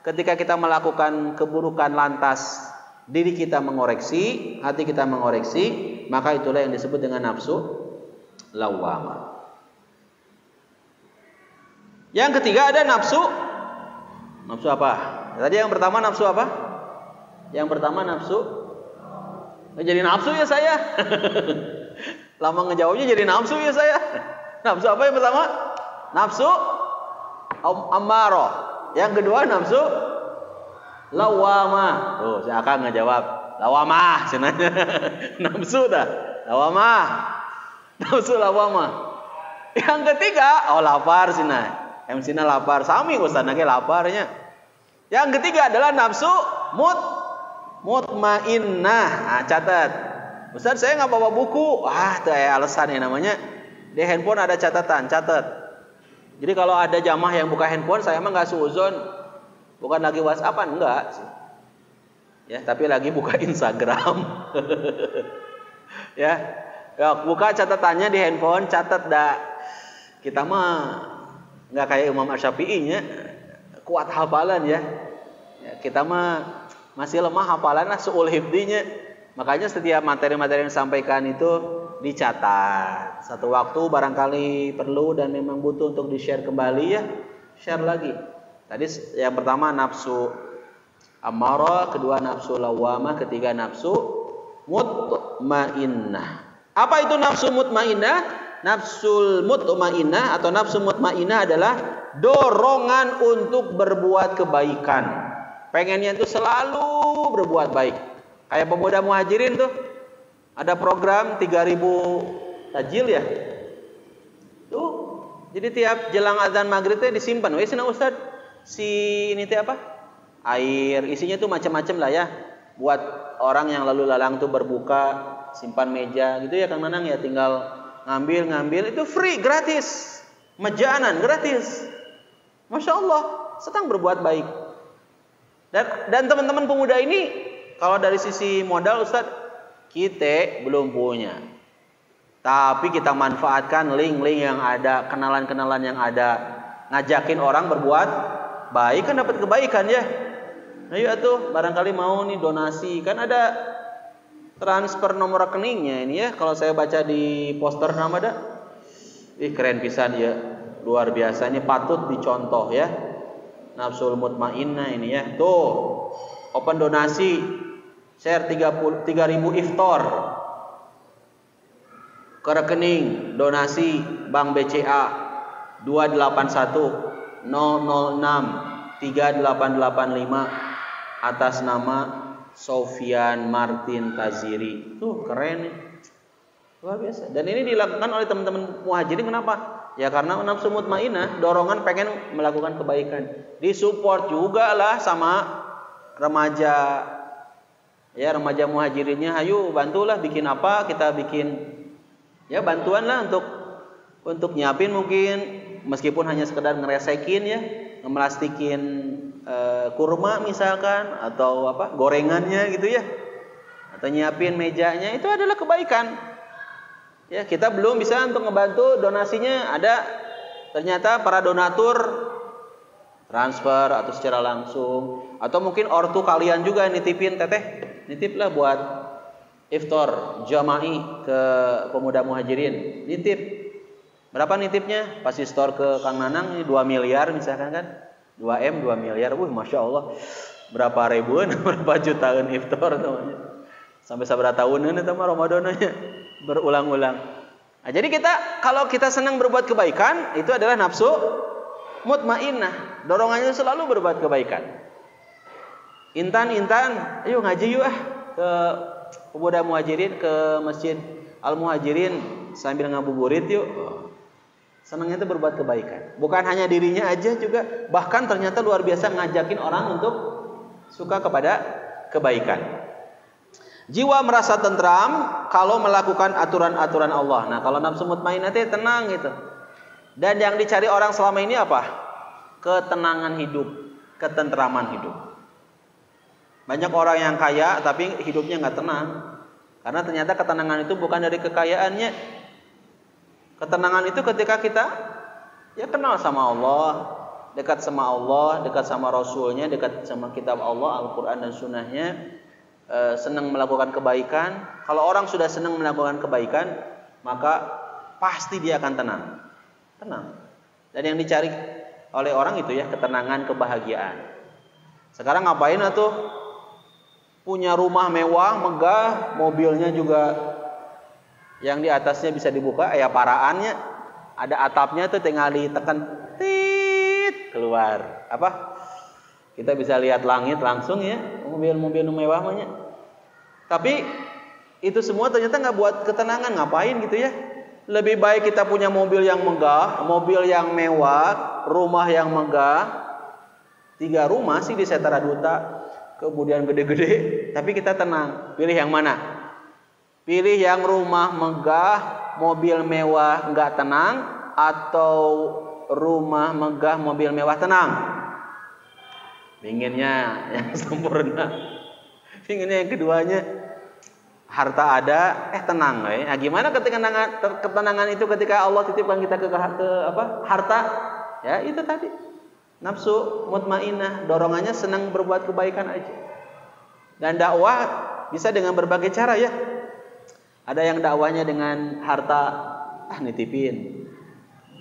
ketika kita melakukan keburukan lantas diri kita mengoreksi, hati kita mengoreksi, maka itulah yang disebut dengan nafsu lawwamah. Yang ketiga ada nafsu apa? Tadi yang pertama nafsu apa? Yang pertama nafsu, jadi nafsu ya saya. Lama ngejawabnya jadi nafsu ya saya. Nafsu apa yang pertama? Nafsu ammarah. Yang kedua nafsu lawwamah. Saya akan ngejawab lawwamah cenanya. Nafsu dah. Lawwamah. Nafsu lawwamah. Yang ketiga, lapar cenah. MC-na lapar. Sami ustaz ge laparnya. Yang ketiga adalah nafsu mutmainnah. Nah, catat. Ustaz saya nggak bawa buku. Itu alasan ya namanya. Di handphone ada catatan, catat. Jadi kalau ada jamaah yang buka handphone, saya mah nggak suuzon. Bukan lagi WhatsAppan, enggak sih. Ya, tapi lagi buka Instagram. Ya. Ya, buka catatannya di handphone, catat dah. Kita mah enggak kayak Imam Asy-Syafi'i nya, kuat hafalan ya. Ya, kita mah masih lemah hafalan lah, suul hifdinya. Makanya setiap materi-materi yang disampaikan itu dicatat. Satu waktu barangkali perlu dan memang butuh untuk di-share kembali ya, share lagi. Tadi yang pertama nafsu ammarah, kedua nafsu lawamah, ketiga nafsu mutmainnah. Apa itu nafsu mutmainnah? Nafsul mutmainnah atau nafsu mutmainnah adalah dorongan untuk berbuat kebaikan. Pengennya itu selalu berbuat baik. Kayak pemuda muhajirin tuh, ada program 3.000 tajil ya. Tuh, jadi tiap jelang azan maghrib teh disimpan. Wes cenah Ustaz, si ini teh apa? Air, isinya tuh macam-macam lah ya. Buat orang yang lalu lalang tuh berbuka, simpan meja gitu ya Kang Nanang ya, tinggal ngambil itu free, gratis. Mejanan gratis. Masya Allah, sedang berbuat baik. Dan teman-teman pemuda ini, kalau dari sisi modal Ustaz, kita belum punya. Tapi kita manfaatkan link-link yang ada, kenalan-kenalan yang ada, ngajakin orang berbuat baik, kan dapat kebaikan ya. Ayo atuh, barangkali mau nih donasi, kan ada transfer nomor rekeningnya ini ya. Kalau saya baca di poster nama dah, keren pisan ya, luar biasa, ini patut dicontoh ya. Nafsul mutmainnah ini ya. Tuh, open donasi, share 3.000 iftar ke rekening donasi Bank BCA 281 006 3885 atas nama Sofyan Martin Taziri. Tuh keren nih, luar biasa. Dan ini dilakukan oleh teman-teman muhajirin. Kenapa? Ya karena nafsu mutmainnah, dorongan pengen melakukan kebaikan. Disupport juga lah sama remaja. Ya remaja muhajirinnya, ayo bantulah bikin apa, kita bikin ya bantuan lah untuk nyiapin mungkin, meskipun hanya sekedar ngeresekin ya, ngemelastikin kurma misalkan, atau apa gorengannya gitu ya, atau nyiapin mejanya, itu adalah kebaikan. Ya kita belum bisa untuk ngebantu donasinya, ada ternyata para donatur transfer atau secara langsung, atau mungkin ortu kalian juga nitipin, teteh nitiplah buat iftar jama'i ke pemuda muhajirin, nitip. Berapa nitipnya? Pasti store ke Kang Nanang ini 2 miliar misalkan kan, 2M 2 miliar, masya Allah, berapa ribuan, berapa jutaan iftar namanya, sampai seberapa tahunan itu mah Ramadannya berulang-ulang. Nah, jadi kalau kita senang berbuat kebaikan, itu adalah nafsu mutmainnah, dorongannya selalu berbuat kebaikan. Intan, ayo ngaji yuk ke pemuda muhajirin, ke masjid Al Muhajirin sambil ngabuburit yuk. Senangnya itu berbuat kebaikan. Bukan hanya dirinya aja juga, bahkan ternyata luar biasa ngajakin orang untuk suka kepada kebaikan. Jiwa merasa tentram kalau melakukan aturan-aturan Allah. Nah, kalau nafsu mutmainnah itu tenang gitu. Dan yang dicari orang selama ini apa? Ketenangan hidup, ketentraman hidup. Banyak orang yang kaya tapi hidupnya nggak tenang. Karena ternyata ketenangan itu bukan dari kekayaannya. Ketenangan itu ketika kita ya kenal sama Allah, dekat sama Allah, dekat sama Rasulnya, dekat sama kitab Allah, Al-Quran dan Sunnahnya, senang melakukan kebaikan. Kalau orang sudah senang melakukan kebaikan, maka pasti dia akan tenang. Dan yang dicari oleh orang itu ya ketenangan, kebahagiaan. Sekarang ngapain atuh? Punya rumah mewah, megah, mobilnya juga yang di atasnya bisa dibuka, ya paraannya, ada atapnya tuh tinggal ditekan, tit, keluar. Apa? Kita bisa lihat langit langsung ya, mobil-mobil mewah mahnya. Tapi itu semua ternyata nggak buat ketenangan, ngapain gitu ya? Lebih baik kita punya mobil yang megah, mobil yang mewah, rumah yang megah. 3 rumah sih di Setara Duta, kemudian gede-gede, tapi kita tenang. Pilih yang mana? Pilih yang rumah megah, mobil mewah nggak tenang, atau rumah megah, mobil mewah tenang? Pinginnya yang sempurna. Pinginnya yang keduanya harta ada, tenang. Nah, gimana ketenangan itu ketika Allah titipkan kita ke harta? Ya itu tadi. Nafsu mutmainah, dorongannya senang berbuat kebaikan aja. Dan dakwah bisa dengan berbagai cara ya. Ada yang dakwahnya dengan harta, nitipin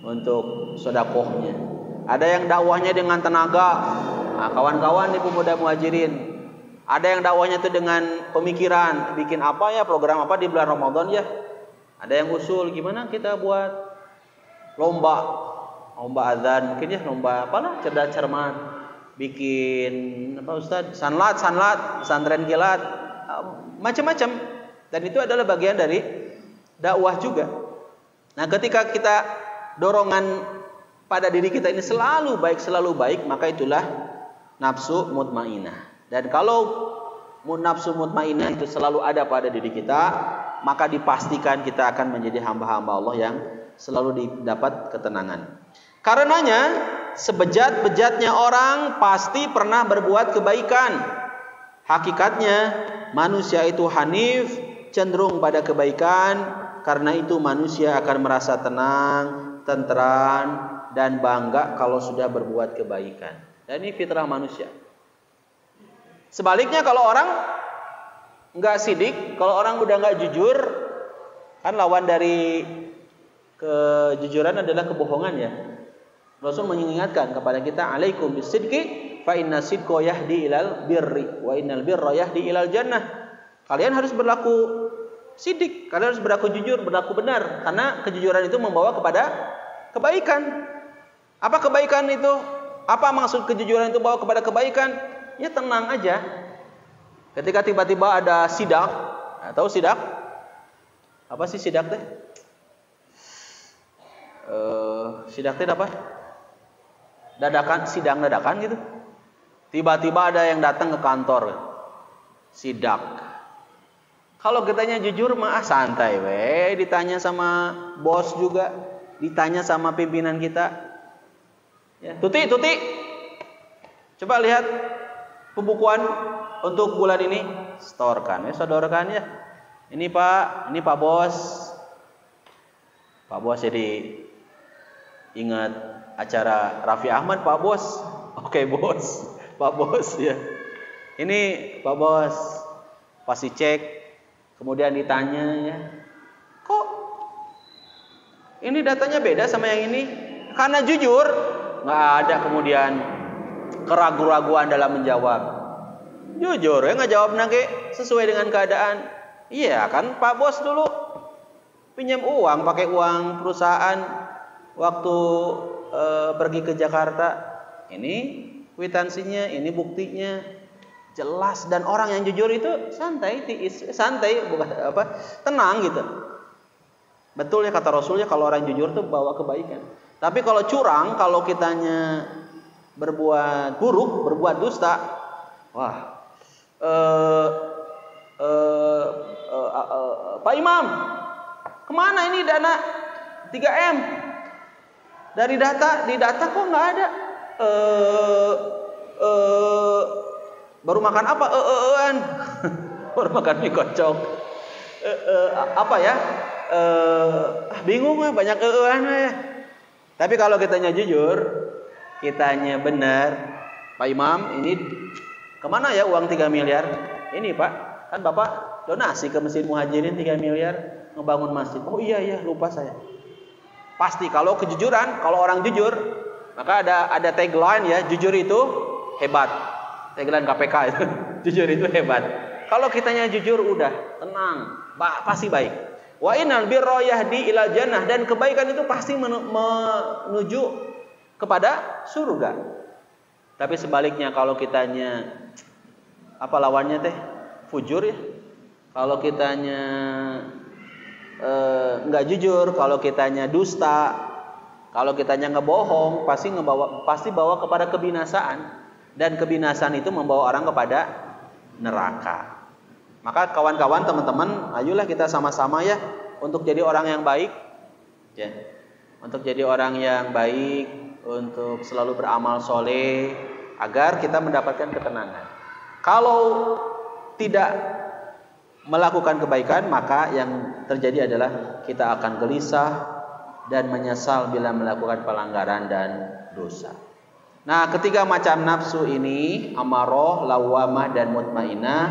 untuk sedekahnya. Ada yang dakwahnya dengan tenaga. Nah, kawan-kawan di pemuda muhajirin, ada yang dakwahnya itu dengan pemikiran, bikin apa ya, program apa di bulan Ramadan ya. Ada yang usul gimana kita buat lomba azan, mungkin ya lomba apalah, cerdas cermat, bikin apa Ustaz, sanlat, pesantren kilat, macam-macam. Dan itu adalah bagian dari dakwah juga. Nah, ketika kita dorongan pada diri kita ini selalu baik, maka itulah nafsu mutmainah. Dan kalau nafsu mutmainah itu selalu ada pada diri kita, maka dipastikan kita akan menjadi hamba-hamba Allah yang selalu didapat ketenangan. Karenanya, sebejat-bejatnya orang pasti pernah berbuat kebaikan. Hakikatnya, manusia itu hanif, cenderung pada kebaikan. Karena itu manusia akan merasa tenang, tentram, dan bangga kalau sudah berbuat kebaikan. Dan ini fitrah manusia. Sebaliknya kalau orang nggak sidik, kalau orang udah nggak jujur, kan lawan dari kejujuran adalah kebohongan ya. Rasul mengingatkan kepada kita, alaikum bisidqi fa inna sidqa yahdi ilal birri wa innal birra yahdi ilal jannah. Kalian harus berlaku sidik, kalian harus berlaku jujur, berlaku benar, karena kejujuran itu membawa kepada kebaikan. Apa kebaikan itu? Apa maksud kejujuran itu bawa kepada kebaikan? Ya tenang aja. Ketika tiba-tiba ada sidak, tahu sidak? Apa sih sidak teh? Sidak teh apa? Sidang dadakan gitu. Tiba-tiba ada yang datang ke kantor, sidak. Kalau kitanya jujur mah santai we, ditanya sama bos juga, ditanya sama pimpinan kita. Ya, tuti. Coba lihat pembukuan untuk bulan ini, setorkan ya. Ini Pak Bos. Pak Bos jadi ingat acara Raffi Ahmad, Pak Bos. Oke, Bos. Pak Bos ya. Ini Pak Bos. Pasti cek. Kemudian ditanya ya, kok ini datanya beda sama yang ini? Karena jujur, nggak ada kemudian keraguan-raguan dalam menjawab. Jujur ya, nggak jawab nage sesuai dengan keadaan. Iya kan Pak Bos dulu pinjam uang, pakai uang perusahaan waktu pergi ke Jakarta. Ini kwitansinya, ini buktinya. Jelas, dan orang yang jujur itu santai, bukan tenang gitu. Betul ya kata Rasulnya, kalau orang jujur tuh bawa kebaikan. Tapi kalau curang, kalau kitanya berbuat buruk, berbuat dusta, wah, Pak Imam, kemana ini dana 3M? Dari di data kok nggak ada. Baru makan apa? Baru makan mie kocok. Apa ya? Bingung ya, banyak ya. Tapi kalau kitanya jujur, kitanya benar, Pak Imam, ini kemana ya uang 3 miliar? Ini Pak, kan Bapak donasi ke Masjid Muhajirin 3 miliar ngebangun masjid. Oh iya lupa saya. Pasti kalau kejujuran, kalau orang jujur, maka ada tagline ya, jujur itu hebat. Tagline KPK itu, jujur itu hebat. Kalau kitanya jujur udah tenang, pasti baik. Wa innal birra yahdi ilal jannah, dan kebaikan itu pasti menuju kepada surga. Tapi sebaliknya kalau kitanya apa lawannya teh? Fujur ya. Kalau kitanya enggak jujur, kalau kitanya dusta, kalau kitanya ngebohong, pasti bawa kepada kebinasaan. Dan kebinasaan itu membawa orang kepada neraka. Maka kawan-kawan, teman-teman, ayolah kita sama-sama ya untuk jadi orang yang baik, ya, untuk jadi orang yang baik, untuk selalu beramal soleh, agar kita mendapatkan ketenangan. Kalau tidak melakukan kebaikan, maka yang terjadi adalah kita akan gelisah dan menyesal bila melakukan pelanggaran dan dosa. Nah, ketiga macam nafsu ini, amarah, lawamah, dan mutmainah,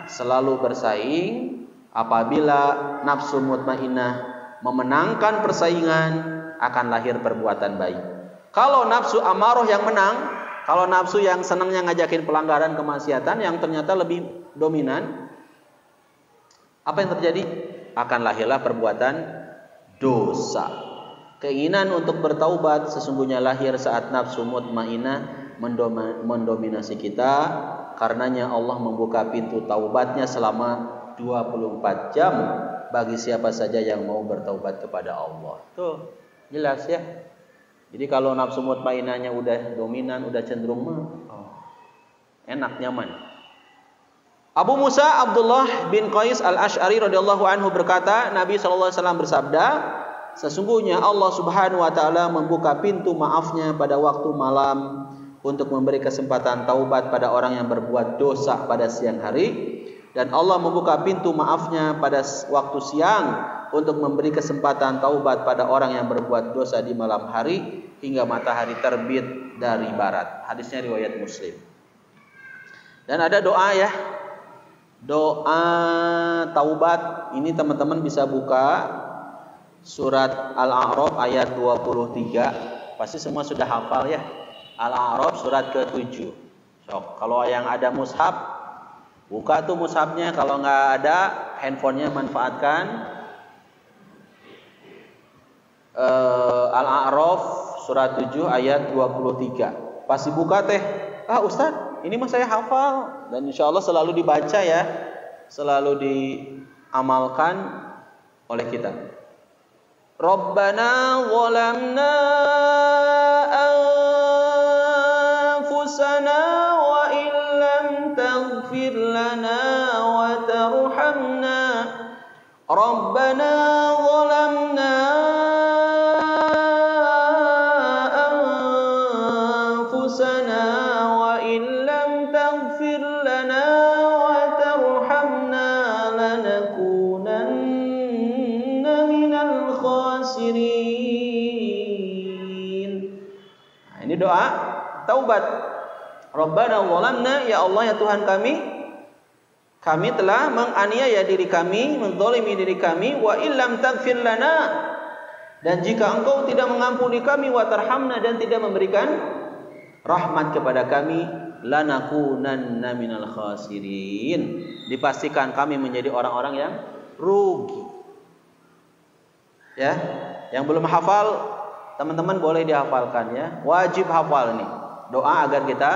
selalu bersaing. Apabila nafsu mutmainah memenangkan persaingan, akan lahir perbuatan baik. Kalau nafsu amarah yang menang, kalau nafsu yang senangnya ngajakin pelanggaran kemaksiatan yang ternyata lebih dominan, apa yang terjadi? Akan lahirlah perbuatan dosa. Keinginan untuk bertaubat sesungguhnya lahir saat nafsu mutmainah mendominasi kita. Karenanya Allah membuka pintu taubatnya selama 24 jam bagi siapa saja yang mau bertaubat kepada Allah. Tuh, jelas ya. Jadi kalau nafsu mutmainahnya udah dominan, udah cenderung enak, nyaman. Abu Musa Abdullah bin Qais al-Ash'ari radhiyallahu anhu berkata, Nabi SAW bersabda, sesungguhnya Allah Subhanahu wa taala membuka pintu maafnya pada waktu malam untuk memberi kesempatan taubat pada orang yang berbuat dosa pada siang hari, dan Allah membuka pintu maafnya pada waktu siang untuk memberi kesempatan taubat pada orang yang berbuat dosa di malam hari hingga matahari terbit dari barat. Hadisnya riwayat Muslim. Dan ada doa ya, doa taubat. Ini teman-teman bisa buka surat Al-A'raf ayat 23. Pasti semua sudah hafal ya. Al-A'raf surat ke-7. Kalau yang ada mushaf, buka tuh mushafnya. Kalau nggak ada, handphonenya manfaatkan. Al-A'raf surat 7 ayat 23. Pasti buka teh. Ustaz, ini mah saya hafal. Dan insya Allah selalu dibaca ya, selalu diamalkan oleh kita. Rabbana zalamna anfusana wa illam taghfir lana wa tarhamna. Rabbana zalamna anfusana wa illam taghfir lana wa tarhamna lanakunanna minal khasirin. Nah, ini doa taubat. Rabbana zalamna, ya Allah ya Tuhan kami telah menganiaya diri kami, menzalimi diri kami, wa illam taghfir lana, dan jika Engkau tidak mengampuni kami, wa tarhamna, dan tidak memberikan rahmat kepada kami, lanakunanna minal khasirin, dipastikan kami menjadi orang-orang yang rugi. Ya, yang belum hafal, teman-teman boleh dihafalkan ya. Wajib hafal nih. Doa agar kita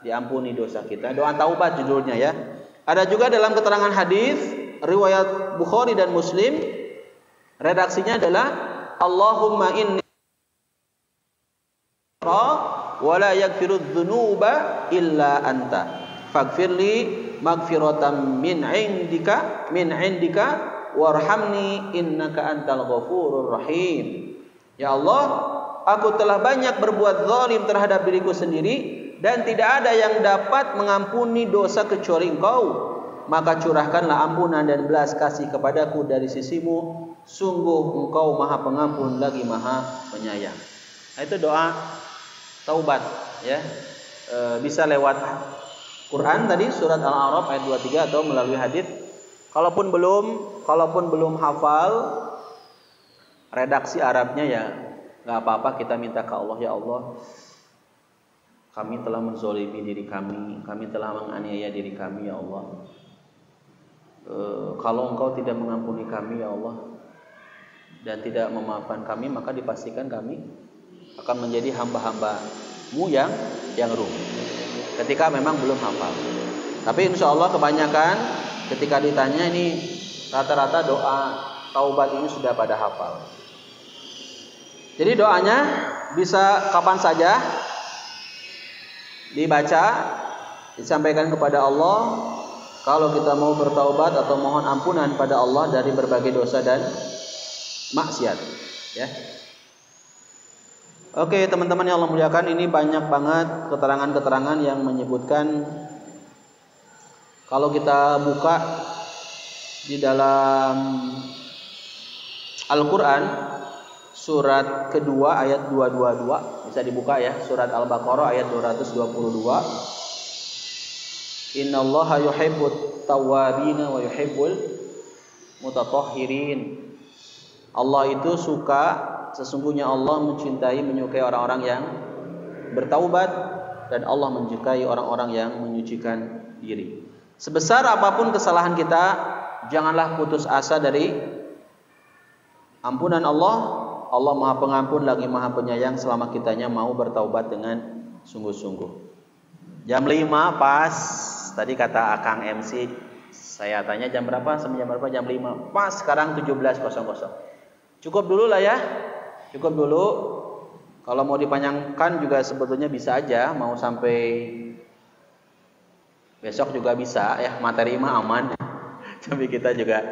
diampuni dosa kita. Doa taubat judulnya ya. Ada juga dalam keterangan hadis riwayat Bukhari dan Muslim, redaksinya adalah Allahumma inni wa la yaghfiru dzunuba illa anta faghfirli maghfiratan min indika warhamni innaka antal ghafurur rahim. Ya Allah, aku telah banyak berbuat zalim terhadap diriku sendiri dan tidak ada yang dapat mengampuni dosa kecuali Engkau. Maka curahkanlah ampunan dan belas kasih kepadaku dari sisimu. Sungguh Engkau Maha Pengampun lagi Maha Penyayang. Nah, itu doa taubat ya. Bisa lewat Quran tadi surat Al-A'raf ayat 23 atau melalui hadis. Kalaupun belum hafal redaksi Arabnya ya nggak apa-apa, kita minta ke Allah, ya Allah, kami telah menzalimi diri kami telah menganiaya diri kami ya Allah. Kalau Engkau tidak mengampuni kami ya Allah dan tidak memaafkan kami, maka dipastikan kami akan menjadi hamba-hamba-Mu yang rugi. Ketika memang belum hafal. Tapi insya Allah kebanyakan ketika ditanya ini rata-rata doa taubat ini sudah pada hafal. Jadi doanya bisa kapan saja dibaca, disampaikan kepada Allah kalau kita mau bertaubat atau mohon ampunan pada Allah dari berbagai dosa dan maksiat ya. Oke, teman-teman yang Allah muliakan, ini banyak banget keterangan-keterangan yang menyebutkan kalau kita buka di dalam Al-Qur'an surat kedua ayat 222, bisa dibuka ya, surat Al-Baqarah ayat 222. Innallaha yuhibbut tawwabina wa yuhibbul mutatahhirin. Allah itu suka, sesungguhnya Allah mencintai, menyukai orang-orang yang bertaubat, dan Allah menyukai orang-orang yang menyucikan diri. Sebesar apapun kesalahan kita, janganlah putus asa dari ampunan Allah. Allah Maha Pengampun lagi Maha Penyayang selama kitanya mau bertaubat dengan sungguh-sungguh. Jam 5 pas, tadi kata Akang MC, saya tanya jam berapa, sampai jam berapa, jam 5. Pas sekarang 17.00. Cukup dulu lah ya. Cukup dulu. Kalau mau dipanjangkan juga sebetulnya bisa aja, mau sampai besok juga bisa ya, materi mah aman. Tapi kita juga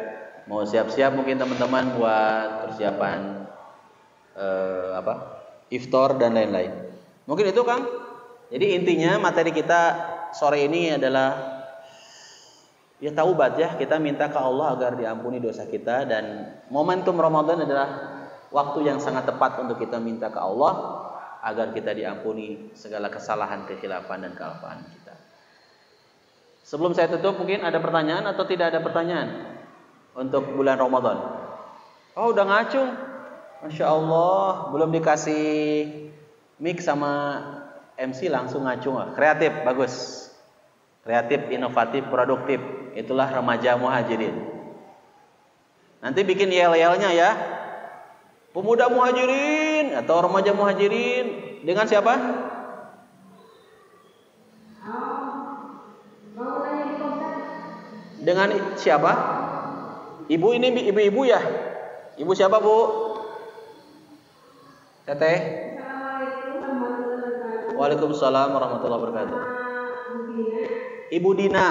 mau siap-siap mungkin teman-teman buat persiapan iftar dan lain-lain. Mungkin itu Kang. Jadi intinya materi kita sore ini adalah ya taubat ya. Kita minta ke Allah agar diampuni dosa kita, dan momentum Ramadan adalah waktu yang sangat tepat untuk kita minta ke Allah agar kita diampuni segala kesalahan, kekhilafan dan kealpaan kita. Sebelum saya tutup, mungkin ada pertanyaan atau tidak ada pertanyaan untuk bulan Ramadan? Oh, udah ngacung. Masya Allah, belum dikasih mic sama MC langsung ngacung. Kreatif, bagus. Kreatif, inovatif, produktif. Itulah remaja muhajirin. Nanti bikin yel-yelnya ya. Pemuda muhajirin atau remaja muhajirin dengan siapa? Dengan siapa? Ibu ini ibu-ibu ya? Ibu siapa, Bu? Teteh? Waalaikumsalam warahmatullahi wabarakatuh. Ibu Dina.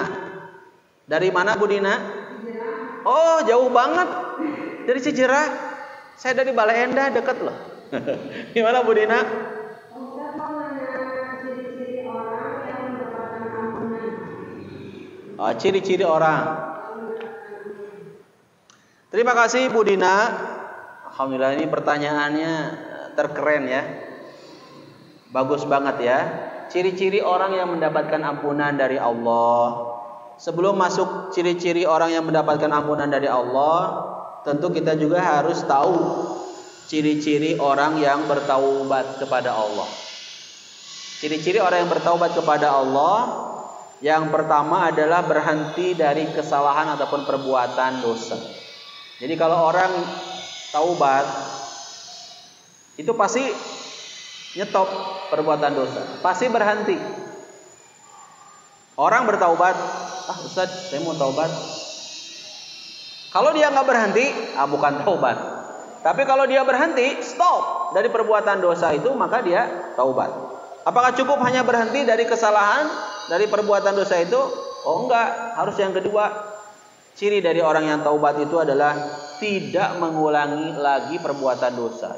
Dari mana Bu Dina? Oh, jauh banget. Dari Cijerah. Saya dari Bale Endah, dekat loh. Gimana Bu Dina? Oh, ciri-ciri orang. Terima kasih Bu Dina. Alhamdulillah, ini pertanyaannya terkeren ya. Bagus banget ya. Ciri-ciri orang yang mendapatkan ampunan dari Allah. Sebelum masuk ciri-ciri orang yang mendapatkan ampunan dari Allah, tentu kita juga harus tahu ciri-ciri orang yang bertaubat kepada Allah. Ciri-ciri orang yang bertaubat kepada Allah, yang pertama adalah berhenti dari kesalahan ataupun perbuatan dosa. Jadi kalau orang taubat, itu pasti nyetop perbuatan dosa, pasti berhenti. Orang bertaubat, Ustaz, saya mau taubat. Kalau dia nggak berhenti, bukan taubat. Tapi kalau dia berhenti, stop dari perbuatan dosa itu, maka dia taubat. Apakah cukup hanya berhenti dari kesalahan, dari perbuatan dosa itu? Oh enggak, harus yang kedua. Ciri dari orang yang taubat itu adalah tidak mengulangi lagi perbuatan dosa.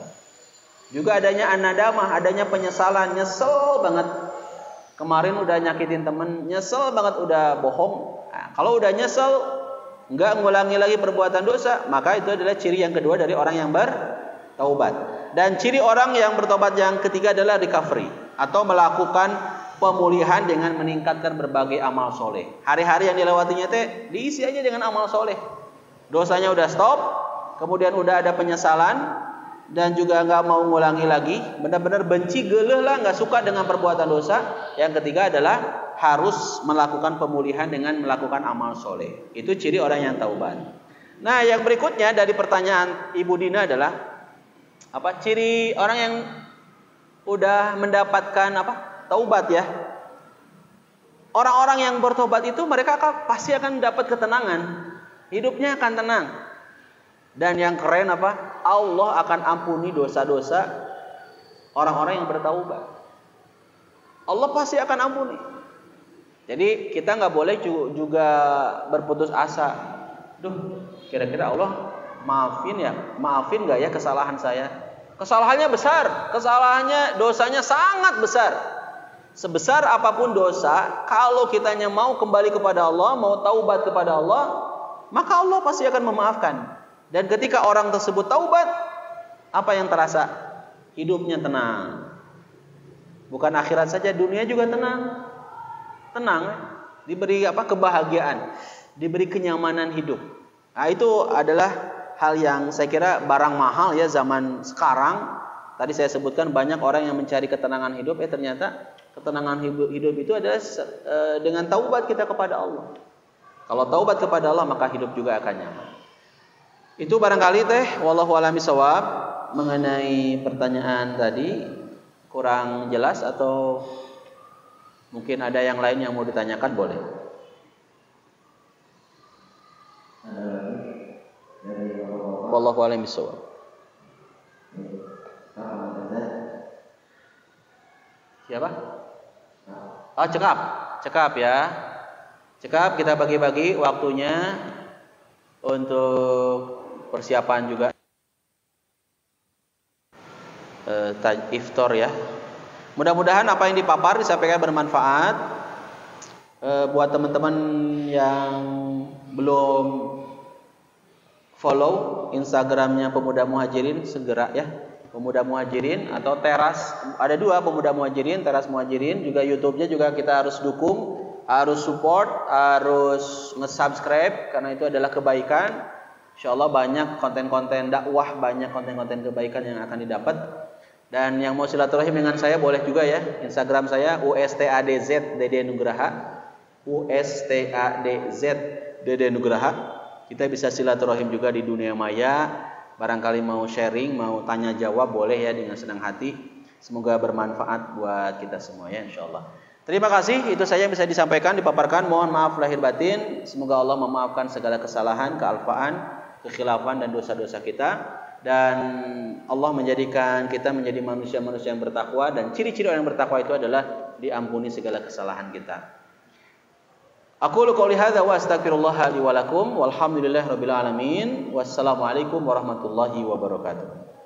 Juga adanya an-nadamah, adanya penyesalan, nyesel banget. Kemarin udah nyakitin temen, nyesel banget udah bohong. Nah, kalau udah nyesel, enggak mengulangi lagi perbuatan dosa, maka itu adalah ciri yang kedua dari orang yang bertaubat. Dan ciri orang yang bertobat yang ketiga adalah recovery, atau melakukan pemulihan dengan meningkatkan berbagai amal soleh. Hari-hari yang dilewatinya diisi aja dengan amal soleh. Dosanya udah stop, kemudian udah ada penyesalan, dan juga nggak mau ngulangi lagi, benar-benar benci, geleh lah, nggak suka dengan perbuatan dosa. Yang ketiga adalah harus melakukan pemulihan dengan melakukan amal soleh. Itu ciri orang yang taubat. Nah, yang berikutnya dari pertanyaan Ibu Dina adalah apa ciri orang yang udah mendapatkan taubat ya. Orang-orang yang bertobat itu mereka pasti akan dapat ketenangan, hidupnya akan tenang. Dan yang keren Allah akan ampuni dosa-dosa orang-orang yang bertaubat. Allah pasti akan ampuni. Jadi kita nggak boleh juga berputus asa. Kira-kira Allah maafin nggak ya kesalahan saya? Kesalahannya besar, dosanya sangat besar. Sebesar apapun dosa, kalau kitanya mau kembali kepada Allah, mau taubat kepada Allah, maka Allah pasti akan memaafkan. Dan ketika orang tersebut taubat, apa yang terasa? Hidupnya tenang. Bukan akhirat saja, dunia juga tenang. Tenang, diberi kebahagiaan, diberi kenyamanan hidup. Nah, itu adalah hal yang saya kira barang mahal ya zaman sekarang. Tadi saya sebutkan banyak orang yang mencari ketenangan hidup, ternyata ketenangan hidup itu adalah dengan taubat kita kepada Allah. Kalau taubat kepada Allah maka hidup juga akan nyaman. Itu barangkali wallahu a'lam bishawab mengenai pertanyaan tadi kurang jelas atau mungkin ada yang lain yang mau ditanyakan, boleh. Wallahu a'lam bishawab. Siapa? Oh, cekap ya. Cekap kita bagi-bagi waktunya untuk persiapan juga iftar ya. Mudah-mudahan apa yang dipapar disampaikan bermanfaat buat teman-teman yang belum follow Instagramnya Pemuda Muhajirin, segera ya. Pemuda Muhajirin atau Teras, ada dua, Pemuda Muhajirin, Teras Muhajirin. Juga YouTube-nya juga kita harus dukung, harus support, harus nge-subscribe karena itu adalah kebaikan. Insyaallah banyak konten-konten dakwah, banyak konten-konten kebaikan yang akan didapat. Dan yang mau silaturahim dengan saya boleh juga ya. Instagram saya ustadzDD_Nugraha. ustadzDD_Nugraha. Kita bisa silaturahim juga di dunia maya. Barangkali mau sharing, mau tanya jawab boleh ya dengan senang hati. Semoga bermanfaat buat kita semua ya insyaallah. Terima kasih, itu saja yang bisa disampaikan, dipaparkan. Mohon maaf lahir batin. Semoga Allah memaafkan segala kesalahan, kealfaan, kekhilafan dan dosa-dosa kita. Dan Allah menjadikan kita menjadi manusia-manusia yang bertakwa. Dan ciri-ciri orang yang bertakwa itu adalah diampuni segala kesalahan kita. Aqulu qouli hadza wa astaghfirullah li wa lakum walhamdulillahirabbil alamin. Wassalamualaikum warahmatullahi wabarakatuh.